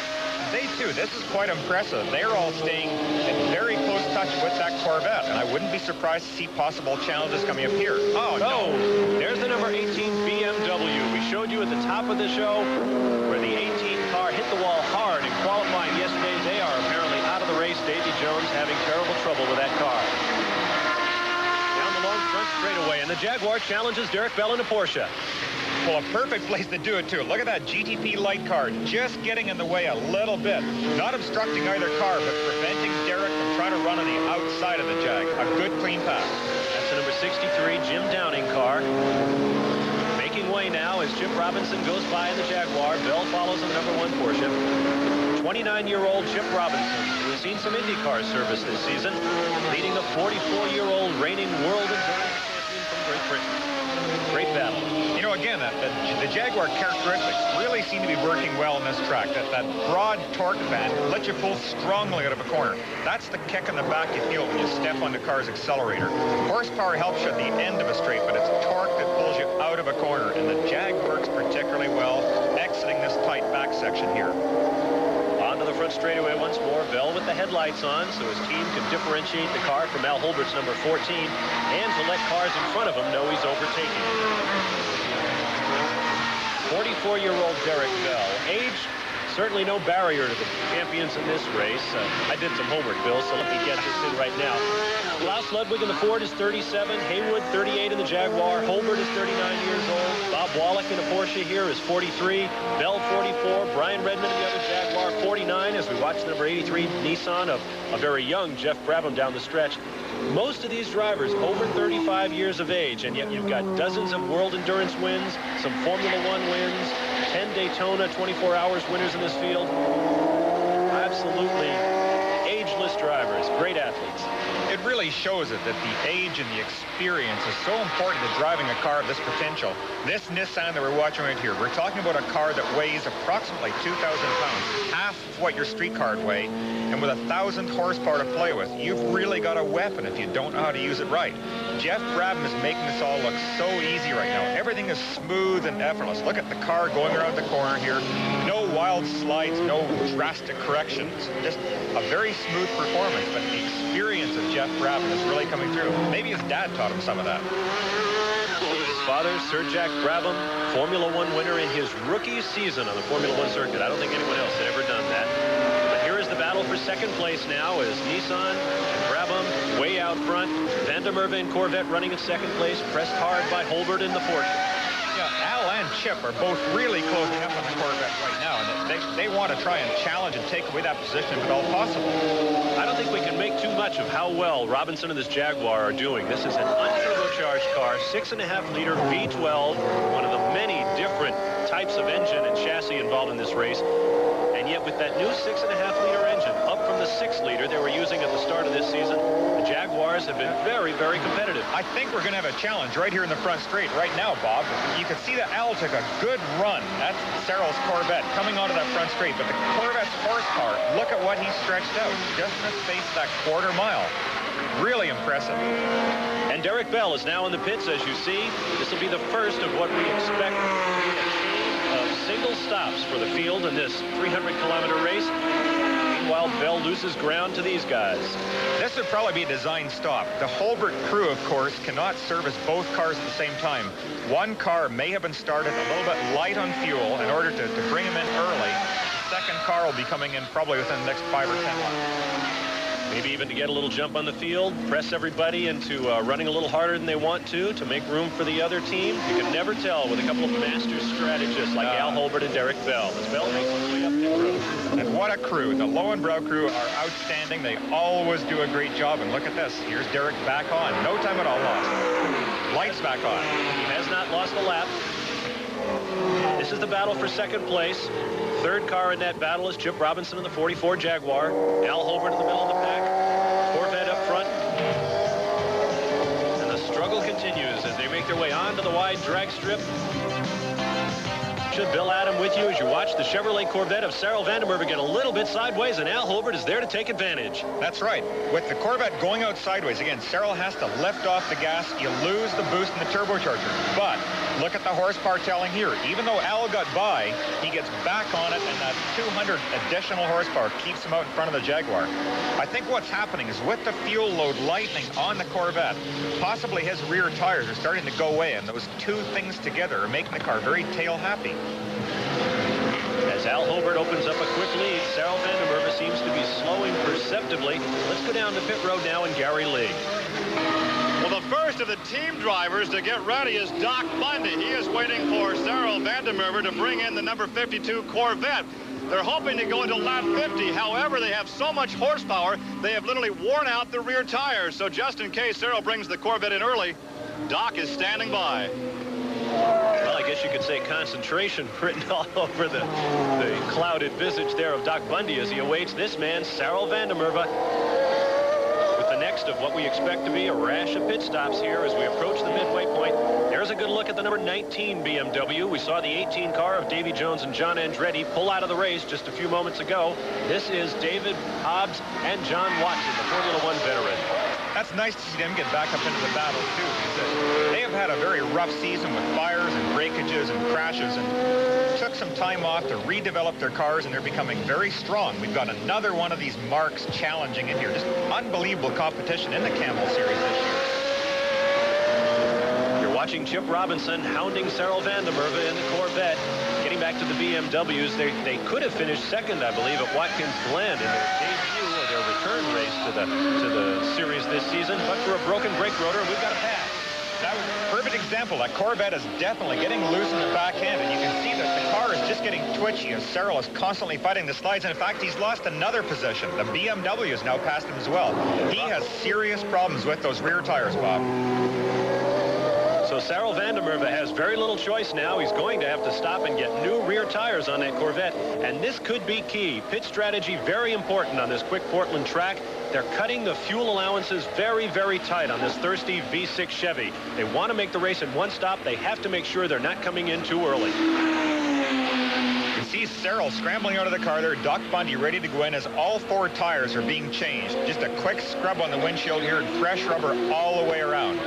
B: They too, this is quite impressive. They're all staying in very close touch with that Corvette, and I wouldn't be surprised to see possible challenges coming up here. Oh, no.
A: There's the number 18 BMW. We showed you at the top of the show where the 18 car hit the wall hard in qualifying yesterday. They are apparently out of the race. Davy Jones having terrible trouble with that car. Down the long front straightaway, and the Jaguar challenges Derek Bell in a Porsche.
B: Well, a perfect place to do it, too. Look at that GTP light car just getting in the way a little bit. Not obstructing either car, but preventing Derek from trying to run on the outside of the Jag. A good, clean pass.
A: That's the number 63 Jim Downing car. Making way now as Chip Robinson goes by in the Jaguar. Bell follows in the number 1 Porsche. 29-year-old Chip Robinson, who has seen some IndyCar service this season, leading the 44-year-old reigning world endurance champion from Great Britain. Great battle.
B: You know, again, the Jaguar characteristics really seem to be working well in this track. That broad torque band lets you pull strongly out of a corner. That's the kick in the back you feel when you step on the car's accelerator. Horsepower helps you at the end of a straight, but it's torque that pulls you out of a corner, and the Jag works particularly well exiting this tight back section here.
A: Onto the front straightaway once more. Bell with the headlights on, so his team can differentiate the car from Al Holbert's number 14 and to let cars in front of him know he's overtaking. 44-year-old Derek Bell. Age, certainly no barrier to the champions in this race. I did some homework, Bill, so let me get this in right now. Klaus Ludwig in the Ford is 37. Haywood, 38 in the Jaguar. Holbert is 39 years old. Bob Wallach in a Porsche here is 43. Bell, 44. Brian Redmond in the other Jaguar, 49, as we watch the number 83 Nissan of a very young Jeff Brabham down the stretch. Most of these drivers over 35 years of age, and yet you've got dozens of World Endurance wins, some Formula One wins, 10 Daytona 24 hours winners in this field. Absolutely ageless drivers, great athletes.
B: It really shows it that the age and the experience is so important to driving a car of this potential. This Nissan that we're watching right here, we're talking about a car that weighs approximately 2,000 pounds, half of what your street car would weigh, and with 1,000 horsepower to play with. You've really got a weapon if you don't know how to use it right. Jeff Brabham is making this all look so easy right now. Everything is smooth and effortless. Look at the car going around the corner here. No wild slides, no drastic corrections. Just a very smooth performance, but the experience of Jeff Brabham is really coming through. Maybe his dad taught him some of that.
A: His father, Sir Jack Brabham, Formula One winner in his rookie season on the Formula One circuit. I don't think anyone else had ever done that. But here is the battle for second place now as Nissan and Brabham way out front. Van der Merwe and Corvette running in second place, pressed hard by Holbert in the Porsche.
B: Yeah, Al and Chip are both really closing up on the Corvette right now, and they want to try and challenge and take away that position if at all possible.
A: I don't think we can make too much of how well Robinson and this Jaguar are doing. This is an unturbocharged car, 6.5-liter V12, one of the many different types of engine and chassis involved in this race. And yet with that new 6.5-liter engine, up from the 6-liter they were using at the start of this season, the Jaguars have been very, very competitive.
B: I think we're going to have a challenge right here in the front straight right now, Bob. You can see that Al took a good run. That's Searle's Corvette coming onto that front straight. But the Corvette's horsepower, look at what he stretched out just in the space of that quarter mile. Really impressive.
A: And Derek Bell is now in the pits, as you see. This will be the first of what we expect of single stops for the field in this 300-kilometer race. Meanwhile, Bell loses ground to these guys.
B: This would probably be a design stop. The Holbert crew, of course, cannot service both cars at the same time. One car may have been started a little bit light on fuel in order to bring them in early. The second car will be coming in probably within the next 5 or 10 months.
A: Maybe even to get a little jump on the field, press everybody into running a little harder than they want to make room for the other team. You can never tell with a couple of master strategists like Al Holbert and Derek Bell. As Bell makes his way up the road.
B: And what a crew. The Lowenbrow crew are outstanding. They always do a great job. And look at this. Here's Derek back on. No time at all lost. Lights back on.
A: He has not lost a lap. This is the battle for second place. Third car in that battle is Chip Robinson in the 44 Jaguar. Al Holbert in the middle of the pack. Corvette up front. And the struggle continues as they make their way onto the wide drag strip. Varsha. Bill Adam with you as you watch the Chevrolet Corvette of Cyril Vandermerve get a little bit sideways, and Al Holbert is there to take advantage.
B: That's right. With the Corvette going out sideways, again, Cyril has to lift off the gas. You lose the boost in the turbocharger. But look at the horsepower telling here. Even though Al got by, he gets back on it, and that 200 additional horsepower keeps him out in front of the Jaguar. I think what's happening is with the fuel load lightening on the Corvette, possibly his rear tires are starting to go away, and those two things together are making the car very tail happy.
A: As Al Holbert opens up a quick lead, Cyril Vandermerve seems to be slowing perceptibly. Let's go down to pit road now and Gary Lee.
C: Well, the first of the team drivers to get ready is Doc Bundy. He is waiting for Cyril Vandermerve to bring in the number 52 Corvette. They're hoping to go into lap 50. However, they have so much horsepower, they have literally worn out the rear tires. So just in case Cyril brings the Corvette in early, Doc is standing by.
A: Well, I guess you could say concentration written all over the clouded visage there of Doc Bundy as he awaits this man, Cyril Vandermerve, with the next of what we expect to be a rash of pit stops here as we approach the midway point. There's a good look at the number 19 BMW. We saw the 18 car of Davy Jones and John Andretti pull out of the race just a few moments ago. This is David Hobbs and John Watson, the Formula One veteran.
B: That's nice to see them get back up into the battle, too, because they have had a very rough season with fires and breakages and crashes, and took some time off to redevelop their cars, and they're becoming very strong. We've got another one of these marks challenging in here. Just unbelievable competition in the Camel Series this year.
A: Watching Chip Robinson hounding Cyril Vandermerve in the Corvette. Getting back to the BMWs, they could have finished second, I believe, at Watkins Glen in their debut or their return race to the series this season, but for a broken brake rotor, and we've got a pass.
B: That was a perfect example. That Corvette is definitely getting loose in the back end, and you can see that the car is just getting twitchy as Cyril is constantly fighting the slides, and in fact, he's lost another position. The BMW has now passed him as well. He has serious problems with those rear tires, Bob.
A: So Cyril Vandermerve has very little choice now. He's going to have to stop and get new rear tires on that Corvette, and this could be key. Pit strategy very important on this quick Portland track. They're cutting the fuel allowances very, very tight on this thirsty V6 Chevy. They want to make the race in one stop. They have to make sure they're not coming in too early.
B: You see Cyril scrambling out of the car there. Doc Bundy ready to go in as all four tires are being changed. Just a quick scrub on the windshield here and fresh rubber all the way around.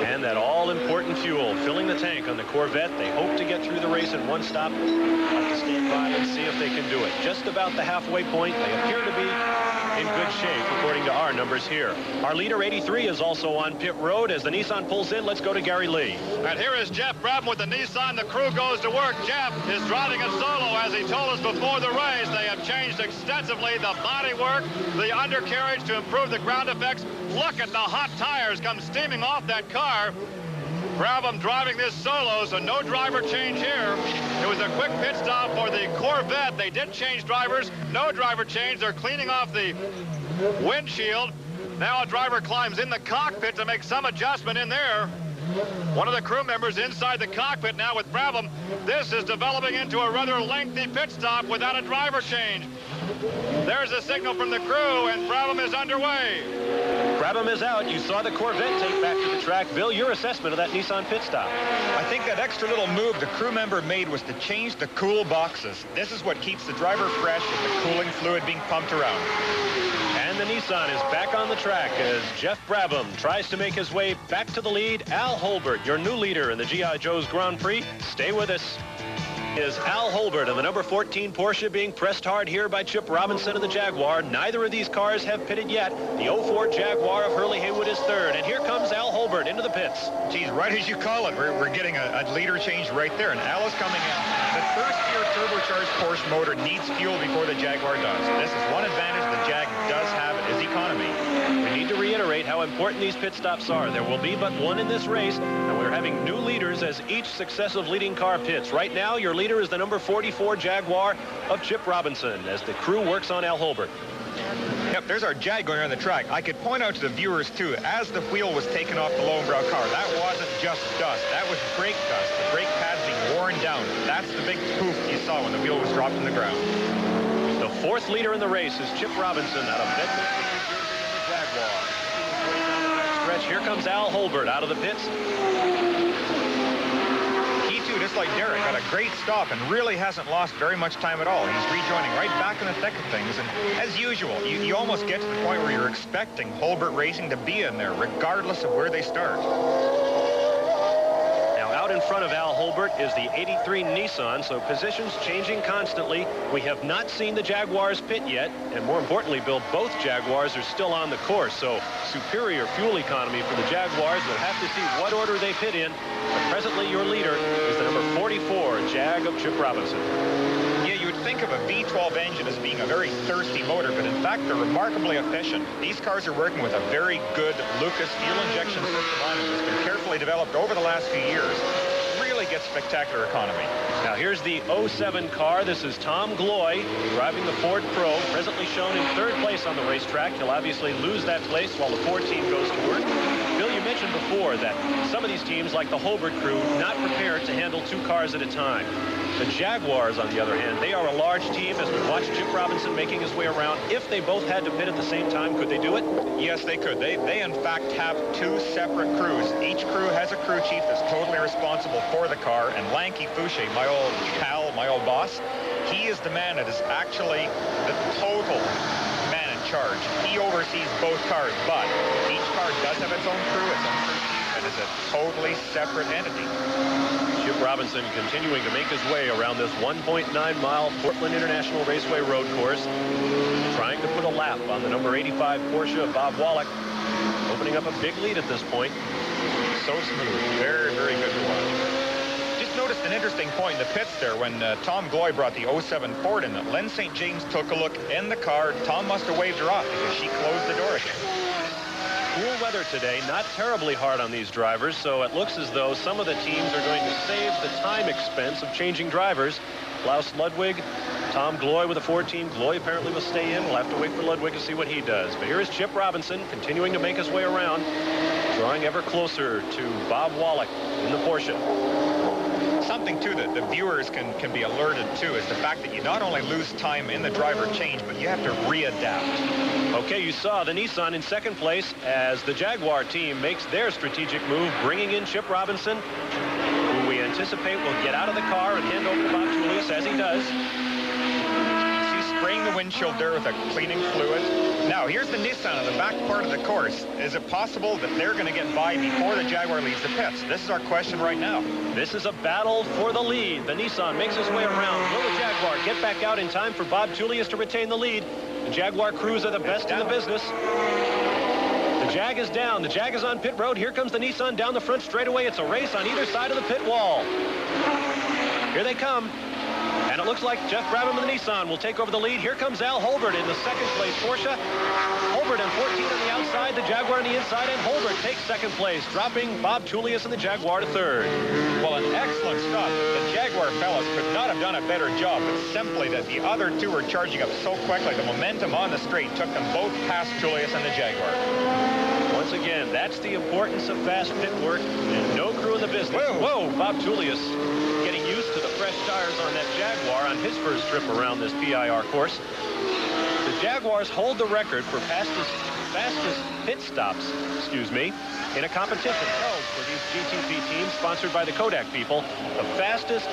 A: And that all-important fuel filling the tank on the Corvette. They hope to get through the race in one stop. Have to stand by and see if they can do it. Just about the halfway point. They appear to be in good shape, according to our numbers here. Our leader, 83, is also on pit road. As the Nissan pulls in, let's go to Gary Lee.
C: And here is Jeff Brabham with the Nissan. The crew goes to work. Jeff is driving a solo, as he told us before the race. They have changed extensively the bodywork, the undercarriage to improve the ground effects. Look at the hot tires come steaming off that car. Brabham driving this solo, so no driver change here. It was a quick pit stop for the Corvette. They did change drivers. No driver change. They're cleaning off the windshield. Now a driver climbs in the cockpit to make some adjustment in there. One of the crew members inside the cockpit now with Brabham. This is developing into a rather lengthy pit stop without a driver change. There's a signal from the crew, and Brabham is underway.
A: Brabham is out. You saw the Corvette take back to the track. Bill, your assessment of that Nissan pit stop?
B: I think that extra little move the crew member made was to change the cool boxes. This is what keeps the driver fresh with the cooling fluid being pumped around.
A: And the Nissan is back on the track as Jeff Brabham tries to make his way back to the lead. Al Holbert, your new leader in the G.I. Joe's Grand Prix. Stay with us. Is Al Holbert and the number 14 Porsche being pressed hard here by Chip Robinson of the Jaguar. Neither of these cars have pitted yet. The 04 Jaguar of Hurley Haywood is third, and here comes Al Holbert into the pits.
B: Geez, right as you call it, we're getting a leader change right there, and Al is coming in. The first-gear turbocharged Porsche motor needs fuel before the Jaguar does. This is one advantage the Jag does have. It is economy.
A: We need to reiterate how important these pit stops are. There will be but one in this race, and we're having new leaders as each successive leading car pits. Right now, your leader is the number 44 Jaguar of Chip Robinson as the crew works on Al Holbert.
B: Yep, there's our Jag going on the track. I could point out to the viewers, too, as the wheel was taken off the Lowenbrow car, that wasn't just dust. That was brake dust. The brake pads being worn down. That's the big poof you saw when the wheel was dropped on the ground.
A: The fourth leader in the race is Chip Robinson out of Bedminster, New Jersey in the Jaguar. Stretch. Here comes Al Holbert out of the pits. Key to
B: too, just like Derek, got a great stop and really hasn't lost very much time at all. He's rejoining right back in the thick of things. And as usual, you almost get to the point where you're expecting Holbert Racing to be in there, regardless of where they start.
A: Out in front of Al Holbert is the 83 Nissan, so positions changing constantly. We have not seen the Jaguars pit yet, and more importantly, Bill, both Jaguars are still on the course, so superior fuel economy for the Jaguars. We'll have to see what order they pit in, but presently your leader is the number 44 Jag of Chip Robinson.
B: Yeah, you would think of a V12 engine as being a very thirsty motor, but in fact, they're remarkably efficient. These cars are working with a very good Lucas fuel injection system on it that's been carefully developed over the last few years. Really gets spectacular economy.
A: Now here's the 07 car. This is Tom Gloy driving the Ford Pro, presently shown in third place on the racetrack. He'll obviously lose that place while the Ford team goes to work. Bill, you mentioned before that some of these teams, like the Holbert crew, not prepared to handle 2 cars at a time. The Jaguars, on the other hand, they are a large team. As we watch Chip Robinson making his way around, if they both had to pit at the same time, could they do it?
B: Yes, they could. They in fact have 2 separate crews. Each crew has a crew chief that's totally responsible for the car, and Lanky Fouché, my old pal, my old boss, he is the man that is actually the total man in charge. He oversees both cars, but each car does have its own crew, its own crew chief, and is a totally separate entity.
A: Chip Robinson continuing to make his way around this 1.9-mile Portland International Raceway road course, trying to put a lap on the number 85 Porsche of Bob Wallach, opening up a big lead at this point.
B: So smooth, very, very good to watch. Just noticed an interesting point in the pits there when Tom Gloy brought the 07 Ford in. That Lynn St. James took a look in the car. Tom must have waved her off because she closed the door again.
A: Cool weather today, not terribly hard on these drivers, so it looks as though some of the teams are going to save the time expense of changing drivers. Klaus Ludwig, Tom Gloy with the Ford team. Gloy apparently will stay in. We'll have to wait for Ludwig to see what he does. But here is Chip Robinson continuing to make his way around, drawing ever closer to Bob Wallach in the Porsche.
B: Something, too, that the viewers can be alerted to is the fact that you not only lose time in the driver change, but you have to readapt.
A: Okay, you saw the Nissan in second place as the Jaguar team makes their strategic move, bringing in Chip Robinson, who we anticipate will get out of the car and hand over to Bob Julius as he does.
B: Spraying the windshield there with a cleaning fluid. Now, here's the Nissan on the back part of the course. Is it possible that they're going to get by before the Jaguar leaves the pits? This is our question right now.
A: This is a battle for the lead. The Nissan makes his way around. Will the Jaguar get back out in time for Bob Julius to retain the lead? The Jaguar crews are the best in the business. The Jag is down. The Jag is on pit road. Here comes the Nissan down the front straightaway. It's a race on either side of the pit wall. Here they come. And it looks like Jeff Brabham of the Nissan will take over the lead. Here comes Al Holbert in the second place Porsche. Holbert and 14 on the outside, the Jaguar on the inside, and Holbert takes second place, dropping Bob Julius and the Jaguar to third.
B: Well, an excellent stop. The Jaguar fellas could not have done a better job, but simply that the other two were charging up so quickly, the momentum on the straight took them both past Julius and the Jaguar.
A: Once again, that's the importance of fast pit work and no crew in the business. Whoa, Bob Julius getting used to the fresh tires on that Jaguar on his first trip around this PIR course. The Jaguars hold the record for fastest pit stops, in a competition held for these GTP teams sponsored by the Kodak people. The fastest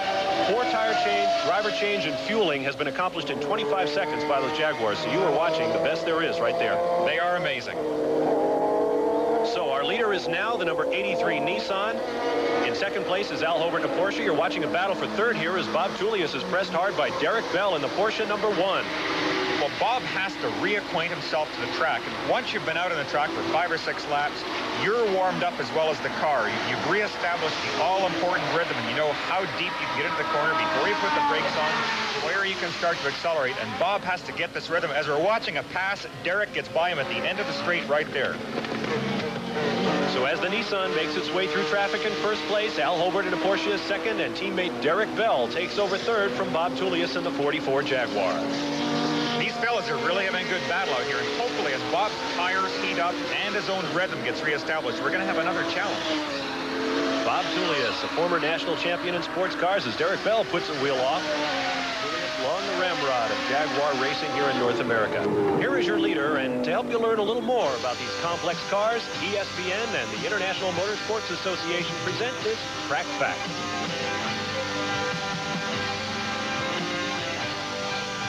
A: four-tire change, driver change, and fueling has been accomplished in 25 seconds by those Jaguars. So you are watching the best there is right there.
B: They are amazing.
A: So our leader is now the number 83 Nissan. In second place is Al Holbert in the Porsche. You're watching a battle for third here as Bob Julius is pressed hard by Derek Bell in the Porsche number 1.
B: Well, Bob has to reacquaint himself to the track. And once you've been out on the track for 5 or 6 laps, you're warmed up as well as the car. You've reestablished the all-important rhythm, and you know how deep you can get into the corner before you put the brakes on, where you can start to accelerate. And Bob has to get this rhythm. As we're watching a pass, Derek gets by him at the end of the straight right there.
A: So as the Nissan makes its way through traffic in first place, Al Holbert in the Porsche is second, and teammate Derek Bell takes over third from Bob Julius in the 44 Jaguar.
B: These fellas are really having a good battle out here, and hopefully as Bob's tires heat up and his own rhythm gets reestablished, we're going to have another challenge.
A: Bob Julius, a former national champion in sports cars, as Derek Bell puts a wheel off. Along the ramrod of Jaguar racing here in North America. Here is your leader, and to help you learn a little more about these complex cars, ESPN and the International Motorsports Association present this Track Fact.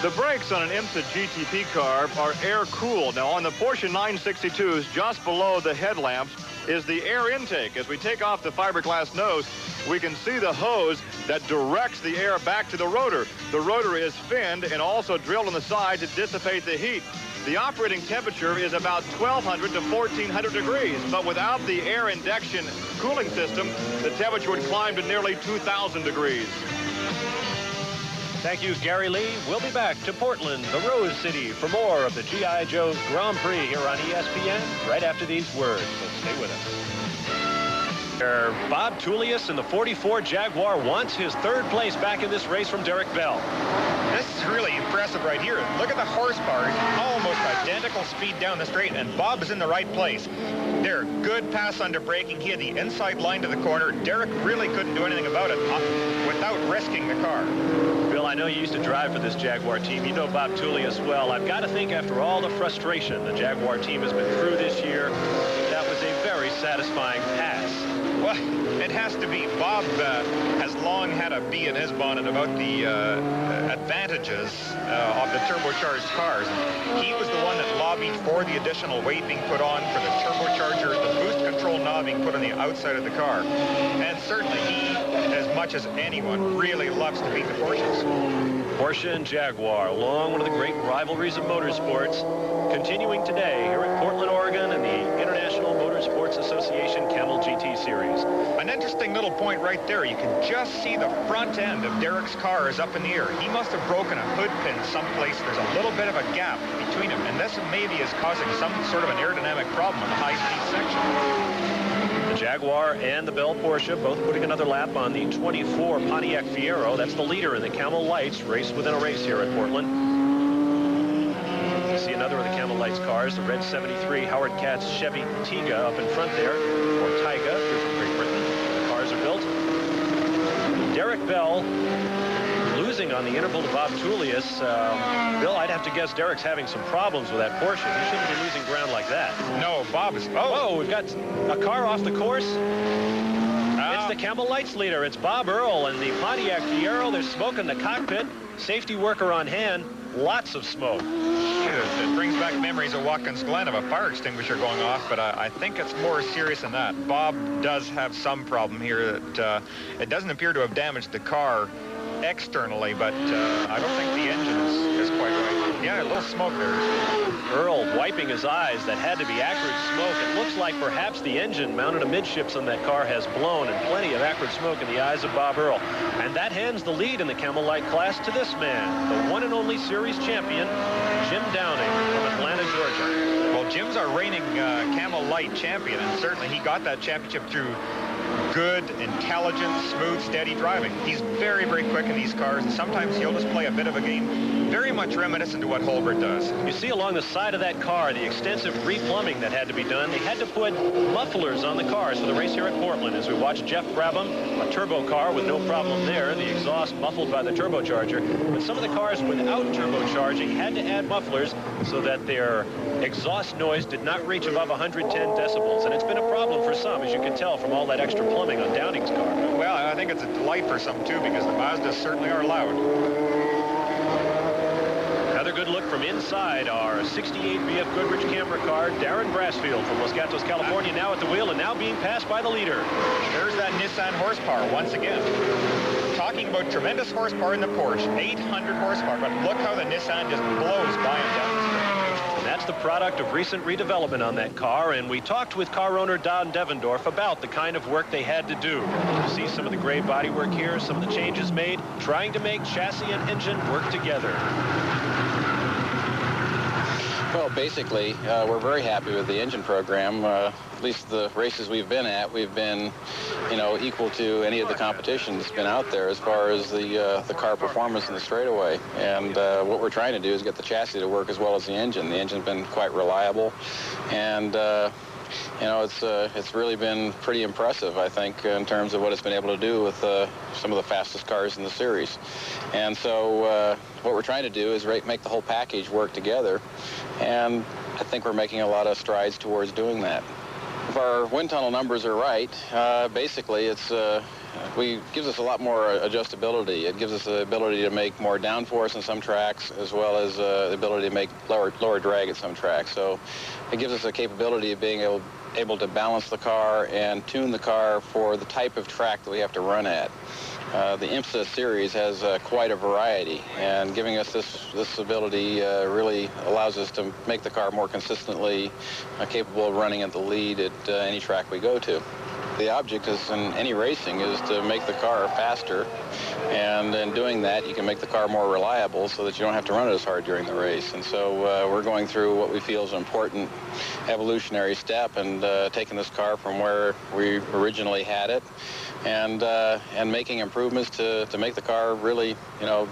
C: The brakes on an IMSA GTP car are air-cooled. Now, on the Porsche 962s, just below the headlamps, is the air intake. As we take off the fiberglass nose, we can see the hose that directs the air back to the rotor. The rotor is finned and also drilled on the side to dissipate the heat. The operating temperature is about 1,200 to 1,400 degrees, but without the air induction cooling system, the temperature would climb to nearly 2,000 degrees.
A: Thank you, Gary Lee. We'll be back to Portland, the Rose City, for more of the G.I. Joe's Grand Prix here on ESPN right after these words. So stay with us. Bob Tullius in the 44 Jaguar wants his third place back in this race from Derek Bell.
B: This is really impressive right here. Look at the horsepower. Almost identical speed down the straight, and Bob is in the right place. There, good pass under braking. He had the inside line to the corner. Derek really couldn't do anything about it without risking the car.
A: Bill, I know you used to drive for this Jaguar team. You know Bob Tullius well. I've got to think after all the frustration the Jaguar team has been through this year, that was a very satisfying pass.
B: Well, it has to be. Bob has long had a bee in his bonnet about the advantages of the turbocharged cars. He was the one that lobbied for the additional weight being put on for the turbocharger, the boost control knob being put on the outside of the car. And certainly he, as much as anyone, really loves to beat the Porsches.
A: Porsche and Jaguar, along one of the great rivalries of motorsports, continuing today here at Portland, Oregon, in the International Motorsports Association Camel GT Series.
B: An interesting little point right there. You can just see the front end of Derek's car is up in the air. He must have broken a hood pin someplace. There's a little bit of a gap between them, and this maybe is causing some sort of an aerodynamic problem in the high-speed section.
A: The Jaguar and the Bell Porsche both putting another lap on the 24 Pontiac Fiero. That's the leader in the Camel Lights race within a race here at Portland. You see another of the Camel Lights cars, the red 73 Howard Katz Chevy-Tiga up in front there, or Tiga here from Great Britain. The cars are built. Derek Bell losing on the interval to Bob Tullius. Bill, I'd have to guess Derek's having some problems with that Porsche. He shouldn't be losing ground like that.
B: No, Bob is...
A: Oh, we've got a car off the course. It's the Camel Lights leader. It's Bob Earl and the Pontiac Fiero. They're smoking the cockpit. Safety worker on hand. Lots of smoke.
B: It brings back memories of Watkins Glen of a fire extinguisher going off, but I think it's more serious than that. Bob does have some problem here. That it doesn't appear to have damaged the car externally, but I don't think the engine is quite right. Yeah, a little smoke there.
A: Earl wiping his eyes. That had to be acrid smoke. It looks like perhaps the engine mounted amidships on that car has blown, and plenty of acrid smoke in the eyes of Bob Earl. And that hands the lead in the Camel Light class to this man, the one and only series champion, Jim Downing from Atlanta, Georgia.
B: Well, Jim's our reigning Camel Light champion, and certainly he got that championship through good, intelligent, smooth, steady driving. He's very, very quick in these cars, and sometimes he'll just play a bit of a game very much reminiscent to what Holbert does.
A: You see along the side of that car the extensive replumbing that had to be done. They had to put mufflers on the cars for the race here at Portland. As we watch Jeff Brabham, a turbo car with no problem there, the exhaust muffled by the turbocharger. But some of the cars without turbocharging had to add mufflers so that their exhaust noise did not reach above 110 decibels. And it's been a problem for some, as you can tell from all that extra plumbing on Downing's car.
B: Well, I think it's a delight for some, too, because the Mazdas certainly are loud.
A: Another good look from inside our 68 VF Goodrich camera car, Darren Brasfield from Los Gatos, California, now at the wheel and now being passed by the leader.
B: There's that Nissan horsepower once again. Talking about tremendous horsepower in the Porsche, 800 horsepower, but look how the Nissan just blows by him down the street.
A: And that's the product of recent redevelopment on that car, and we talked with car owner Don Devendorf about the kind of work they had to do. You see some of the gray bodywork here, some of the changes made, trying to make chassis and engine work together.
G: Well, basically, we're very happy with the engine program. At least the races we've been at, we've been, equal to any of the competition that's been out there as far as the car performance in the straightaway. And what we're trying to do is get the chassis to work as well as the engine. The engine's been quite reliable, and it's really been pretty impressive, I think, in terms of what it's been able to do with some of the fastest cars in the series. And so what we're trying to do is make the whole package work together, and I think we're making a lot of strides towards doing that. if our wind tunnel numbers are right, basically it's gives us a lot more adjustability. It gives us the ability to make more downforce in some tracks, as well as the ability to make lower drag at some tracks. So it gives us a capability of being able to balance the car and tune the car for the type of track that we have to run at. The IMSA series has quite a variety, and giving us this ability really allows us to make the car more consistently capable of running at the lead at any track we go to. The object is, in any racing, is to make the car faster, and in doing that you can make the car more reliable so that you don't have to run it as hard during the race. And so we're going through what we feel is an important evolutionary step, and taking this car from where we originally had it and making improvements to make the car really,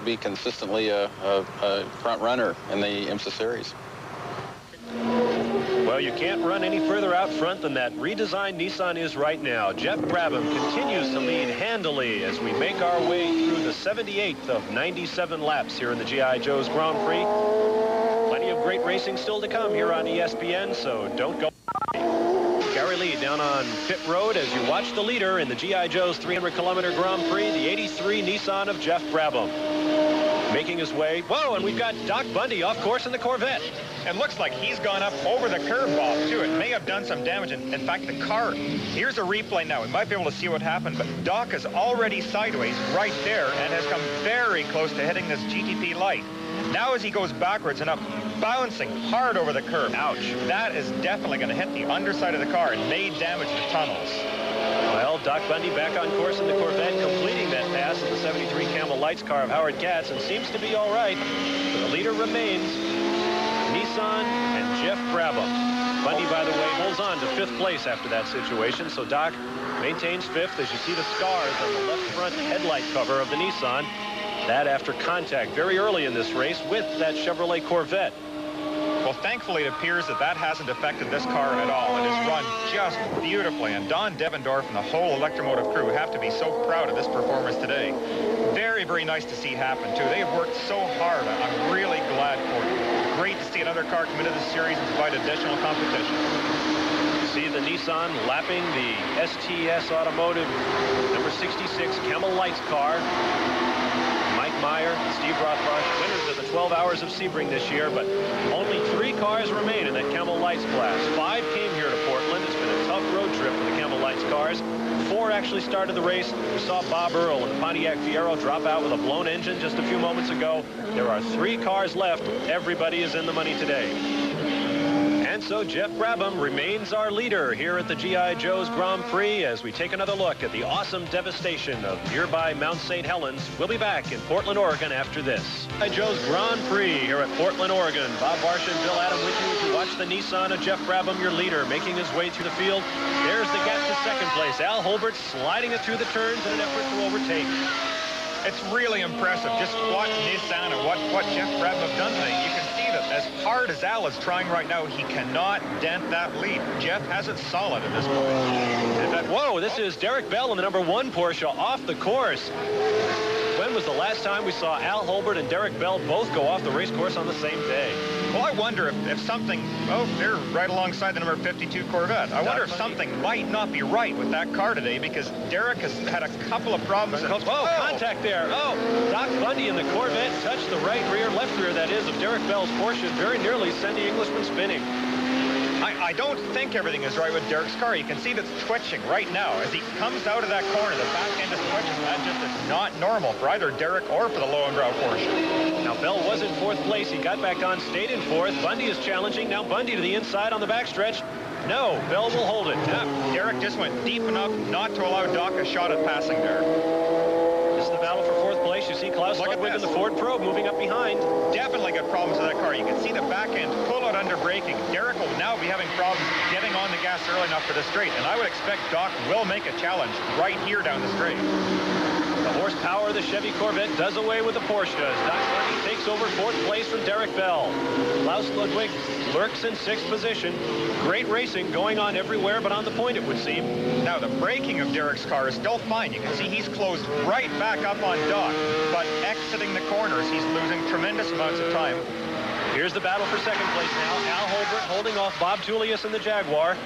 G: be consistently a front runner in the IMSA series.
A: Well, you can't run any further out front than that redesigned Nissan is right now. Jeff Brabham continues to lead handily as we make our way through the 78th of 97 laps here in the G.I. Joe's Grand Prix. Plenty of great racing still to come here on ESPN, so don't go. Gary Lee down on pit road as you watch the leader in the G.I. Joe's 300-kilometer Grand Prix, the 83 Nissan of Jeff Brabham. Making his way. Whoa, and we've got Doc Bundy off course in the Corvette.
B: It looks like he's gone up over the curb, Bob, too. It may have done some damage. In fact, the car, here's a replay now. We might be able to see what happened, but Doc is already sideways right there and has come very close to hitting this GTP light. Now as he goes backwards and up, bouncing hard over the curb. Ouch. That is definitely going to hit the underside of the car and may damage the tunnels.
A: Well, Doc Bundy back on course in the Corvette, completing that pass in the 73 Camel Lights car of Howard Katz, and seems to be all right. But the leader remains Nissan and Jeff Brabham. Bundy, by the way, holds on to 5th place after that situation, so Doc maintains 5th as you see the scars on the left front headlight cover of the Nissan. That after contact very early in this race with that Chevrolet Corvette.
B: Well, thankfully, it appears that hasn't affected this car at all. It has run just beautifully, and Don Devendorf and the whole Electromotive crew have to be so proud of this performance today. Very, very nice to see happen, too. They have worked so hard. I'm really glad for them. Great to see another car come into the series and provide additional competition.
A: You see the Nissan lapping the STS Automotive number 66 Camel Lights car. Mike Meyer, Steve Rothrock, winners of the 12 Hours of Sebring this year, but only 3 cars remain in that Camel Lights class. 5 came here to Portland. It's been a tough road trip for the Camel Lights cars. 4 actually started the race. We saw Bob Earl in the Pontiac Fiero drop out with a blown engine just a few moments ago. There are 3 cars left. Everybody is in the money today. And so Jeff Brabham remains our leader here at the G.I. Joe's Grand Prix as we take another look at the awesome devastation of nearby Mount St. Helens. We'll be back in Portland, Oregon after this. G.I. Joe's Grand Prix here at Portland, Oregon. Bob Varsha and Bill Adam with you to watch the Nissan of Jeff Brabham, your leader, making his way through the field. There's the gap to second place. Al Holbert sliding it through the turns in an effort to overtake.
B: It's really impressive. Just watch Nissan and what Jeff Brabham have done today. You can see that as hard as Al is trying right now, he cannot dent that lead. Jeff has it solid at this point.
A: Whoa, this is Derek Bell in the number 1 Porsche off the course. When was the last time we saw Al Holbert and Derek Bell both go off the race course on the same day?
B: Well, I wonder if something... Oh, they're right alongside the number 52 Corvette. I wonder if something might not be right with that car today, because Derek has had a couple of problems.
A: Contact there. Oh, Doc Bundy in the Corvette touched the left rear, that is, of Derek Bell's Porsche, very nearly sent the Englishman spinning.
B: I don't think everything is right with Derek's car. You can see that's twitching right now. As he comes out of that corner, the back end is twitching. That just is not normal for either Derek or for the Lowengrau Porsche.
A: Now, Bell was in 4th place. He got back on, stayed in 4th. Bundy is challenging. Now Bundy to the inside on the backstretch. No, Bell will hold it.
B: Yeah, Derek just went deep enough not to allow Doc a shot at passing there.
A: This is the battle for 4th place. You see Klaus Ludwig in the Ford Probe moving up behind.
B: Definitely got problems with that car. You can see the back end pull out under braking. Derek will now be having problems getting on the gas early enough for the straight, and I would expect Doc will make a challenge right here down the straight.
A: The horsepower of the Chevy Corvette does away with the Porsche. Doc Bundy takes over 4th place from Derek Bell. Klaus Ludwig lurks in 6th position. Great racing going on everywhere but on the point, it would seem.
B: Now, the braking of Derek's car is still fine. You can see he's closed right back up on Doc, but exiting the corners, he's losing tremendous amounts of time.
A: Here's the battle for 2nd place now. Al Holbert holding off Bob Tullius in the Jaguar.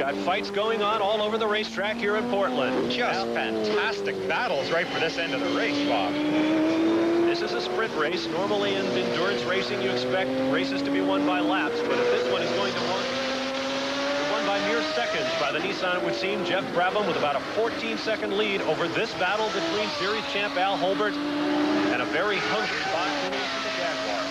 A: got fights going on all over the racetrack here in Portland.
B: Just fantastic battles right for this end of the race, Bob.
A: This is a sprint race. Normally in endurance racing, you expect races to be won by laps, but if this one is going to be won by mere seconds by the Nissan, it would seem. Jeff Brabham with about a 14-second lead over this battle between series champ Al Holbert and a very hungry Bob Julius in the Jaguar.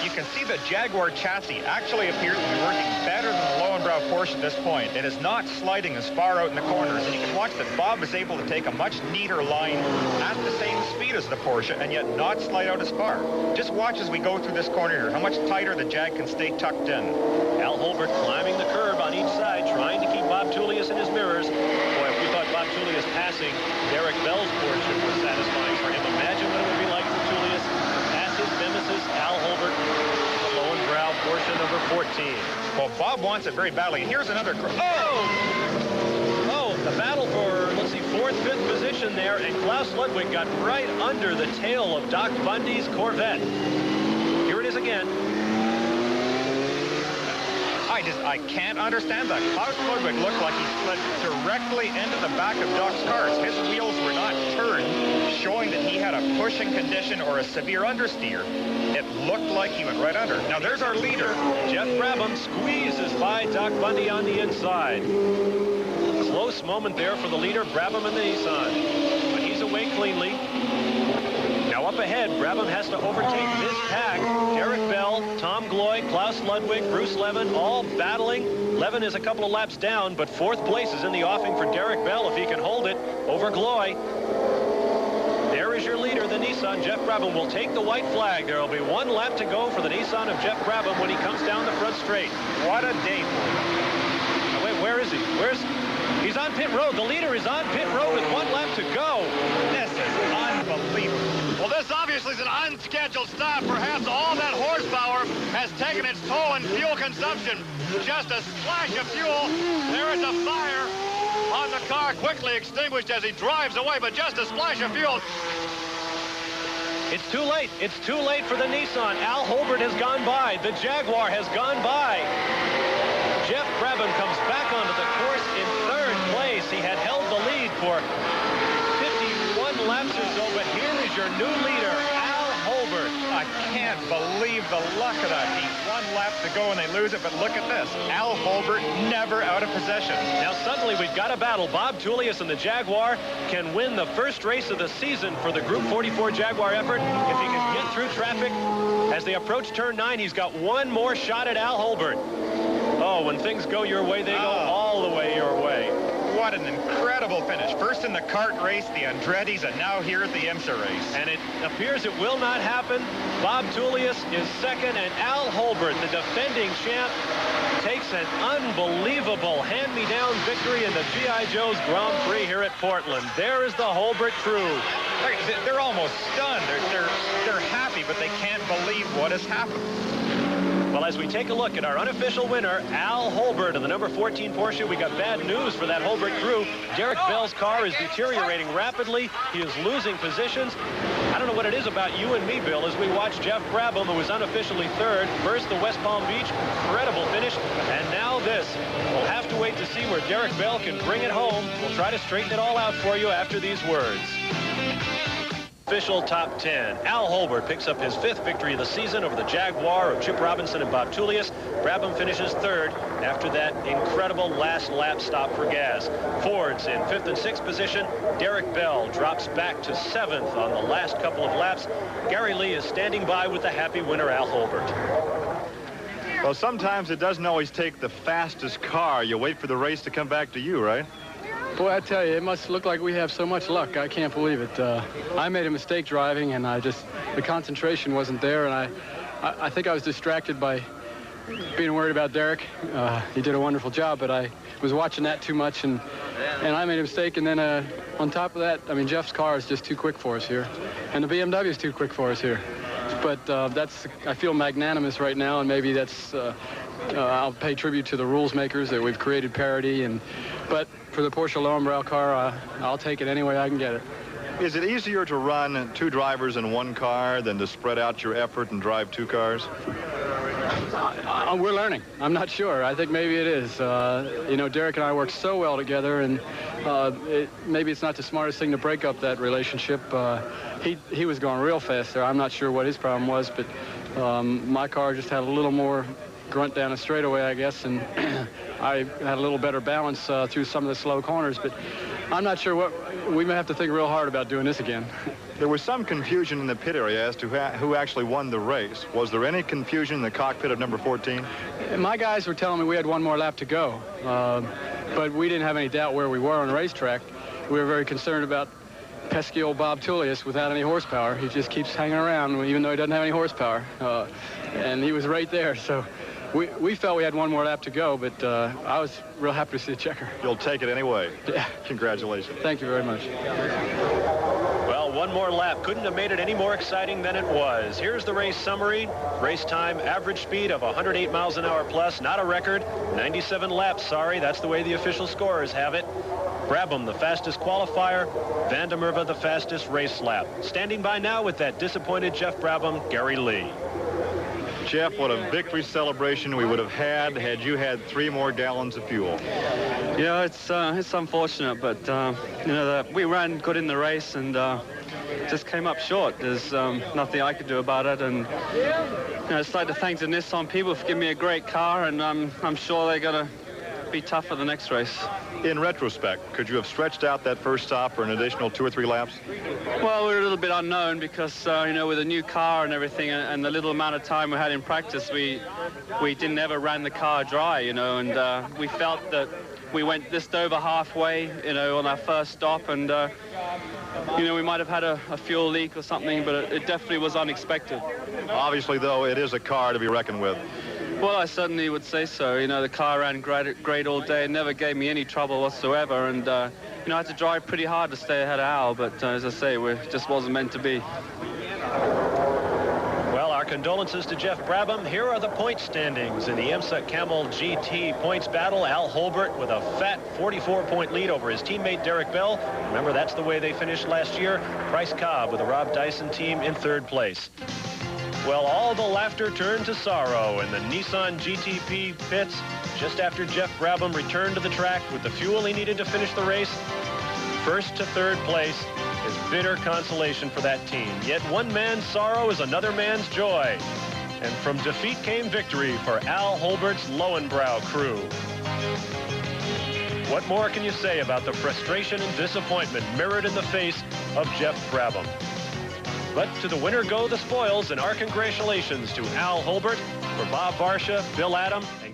B: You can see the Jaguar chassis actually appears to be working better than the Lowenbrow Porsche at this point. It is not sliding as far out in the corners, and you can watch that Bob is able to take a much neater line at the same speed as the Porsche and yet not slide out as far. Just watch as we go through this corner here, how much tighter the Jag can stay tucked in.
A: Al Holbert climbing the curb on each side, trying to keep Bob Tullius in his mirrors. Boy, if we thought Bob Tullius passing Derek Bell's Porsche was satisfying for him, imagine what it would be like for Tullius to pass his nemesis, Al Holbert, the Lowenbrow Porsche number 14.
B: Well, Bob wants it very badly. Here's another...
A: Oh, the battle for, let's see, 4th, 5th position there, and Klaus Ludwig got right under the tail of Doc Bundy's Corvette. Here it is again.
B: I can't understand that. Klaus Ludwig looked like he slid directly into the back of Doc's cars. His wheels were not turned, showing that he had a pushing condition or a severe understeer. It looked like he went right under. Now there's our leader.
A: Jeff Brabham squeezes by Doc Bundy on the inside. Close moment there for the leader, Brabham in the Nissan. But he's away cleanly. Now up ahead, Brabham has to overtake this pack. Derek Bell, Tom Gloy, Klaus Ludwig, Bruce Levin, all battling. Levin is a couple of laps down, but 4th place is in the offing for Derek Bell if he can hold it over Gloy. There is your leader, the Nissan. Jeff Brabham will take the white flag. There will be 1 lap to go for the Nissan of Jeff Brabham when he comes down the front straight.
B: What a day for him.
A: Now, wait, where is he? He's on pit road. The leader is on pit road with 1 lap to go.
B: This is unbelievable.
C: Well, this obviously is an unscheduled stop. Perhaps all that horsepower has taken its toll in fuel consumption. Just a splash of fuel. There is a fire on the car, quickly extinguished as he drives away, but just a splash of fuel.
A: It's too late. It's too late for the Nissan. Al Holbert has gone by. The Jaguar has gone by. Jeff Brabham comes back onto the course in 3rd place. He had held the lead for 51 laps or so, but here is your new leader, Al Holbert.
B: I can't believe the luck of that. He's 1 lap to go and they lose it, but look at this. Al Holbert never out of possession.
A: Now suddenly we've got a battle. Bob Tullius and the Jaguar can win the first race of the season for the Group 44 Jaguar effort. If he can get through traffic as they approach turn 9, he's got 1 more shot at Al Holbert. Oh, when things go your way, they go all the way your way.
B: What an incredible finish. First in the kart race, the Andretti's, and now here at the IMSA race.
A: And it appears it will not happen. Bob Tullius is 2nd, and Al Holbert, the defending champ, takes an unbelievable hand-me-down victory in the G.I. Joe's Grand Prix here at Portland. There is the Holbert crew.
B: They're almost stunned. They're happy, but they can't believe what has happened.
A: Well, as we take a look at our unofficial winner, Al Holbert of the number 14 Porsche, we got bad news for that Holbert crew. Derek Bell's car is deteriorating rapidly. He is losing positions. I don't know what it is about you and me, Bill, as we watch Jeff Brabham, who was unofficially 3rd, first the West Palm Beach, incredible finish, and now this. We'll have to wait to see where Derek Bell can bring it home. We'll try to straighten it all out for you after these words. Official top 10. Al Holbert picks up his 5th victory of the season over the Jaguar of Chip Robinson and Bob Tullius. Brabham finishes 3rd after that incredible last lap stop for gas. Ford's in 5th and 6th position. Derek Bell drops back to 7th on the last couple of laps. Gary Lee is standing by with the happy winner, Al Holbert.
C: Well, sometimes it doesn't always take the fastest car. You wait for the race to come back to you, right?
H: Boy, I tell you, it must look like we have so much luck. I can't believe it. I made a mistake driving, and the concentration wasn't there, and I think I was distracted by being worried about Derek. He did a wonderful job, but I was watching that too much, and I made a mistake. And then on top of that, I mean, Jeff's car is just too quick for us here, and the BMW is too quick for us here. But I feel magnanimous right now, and maybe that's I'll pay tribute to the rules makers that we've created parity. But for the Porsche Lowenbrow car, I'll take it any way I can get it.
C: Is it easier to run 2 drivers in 1 car than to spread out your effort and drive 2 cars?
H: We're learning. I'm not sure. I think maybe it is. You know, Derek and I work so well together, and maybe it's not the smartest thing to break up that relationship. He was going real fast there. I'm not sure what his problem was, but my car just had a little more grunt down a straightaway, I guess, and I had a little better balance through some of the slow corners, but I'm not sure what. We may have to think real hard about doing this again.
C: There was some confusion in the pit area as to who actually won the race. Was there any confusion in the cockpit of number 14?
H: My guys were telling me we had one more lap to go, but we didn't have any doubt where we were on the racetrack. We were very concerned about pesky old Bob Tullius without any horsepower. He just keeps hanging around even though he doesn't have any horsepower, and he was right there. So we felt we had one more lap to go, but I was real happy to see a checker.
C: You'll take it anyway.
H: Yeah.
C: Congratulations.
H: Thank you very much.
A: Well, one more lap couldn't have made it any more exciting than it was. Here's the race summary. Race time, average speed of 108 miles an hour plus, not a record. 97 laps, sorry, that's the way the official scorers have it. Brabham, the fastest qualifier. Van der Merwe, the fastest race lap. Standing by now with that disappointed Jeff Brabham, Gary Lee.
C: Jeff, what a victory celebration we would have had you had 3 more gallons of fuel.
D: Yeah, it's unfortunate, but you know, we ran good in the race and just came up short. There's nothing I could do about it, and you know, I'd like to thank the Nissan people for giving me a great car, and I'm sure they're gonna be tough for the next race.
C: In retrospect, could you have stretched out that first stop for an additional 2 or 3 laps?
D: Well, we're a little bit unknown because, you know, with a new car and everything and the little amount of time we had in practice, we didn't ever ran the car dry, you know, and we felt that we went just over halfway, you know, on our first stop, and, you know, we might have had a fuel leak or something, but it definitely was unexpected.
C: Obviously, though, it is a car to be reckoned with.
D: Well, I certainly would say so. You know, the car ran great all day and never gave me any trouble whatsoever. And, you know, I had to drive pretty hard to stay ahead of Al, but as I say, it just wasn't meant to be.
A: Well, our condolences to Jeff Brabham. Here are the point standings in the IMSA Camel GT points battle. Al Holbert with a fat 44-point lead over his teammate Derek Bell. Remember, that's the way they finished last year. Bryce Cobb with the Rob Dyson team in 3rd place. Well, all the laughter turned to sorrow in the Nissan GTP pits just after Jeff Brabham returned to the track with the fuel he needed to finish the race. 1st to 3rd place is bitter consolation for that team. Yet one man's sorrow is another man's joy. And from defeat came victory for Al Holbert's Lowenbrow crew. What more can you say about the frustration and disappointment mirrored in the face of Jeff Brabham? But to the winner go the spoils, and our congratulations to Al Holbert. For Bob Varsha, Bill Adam, and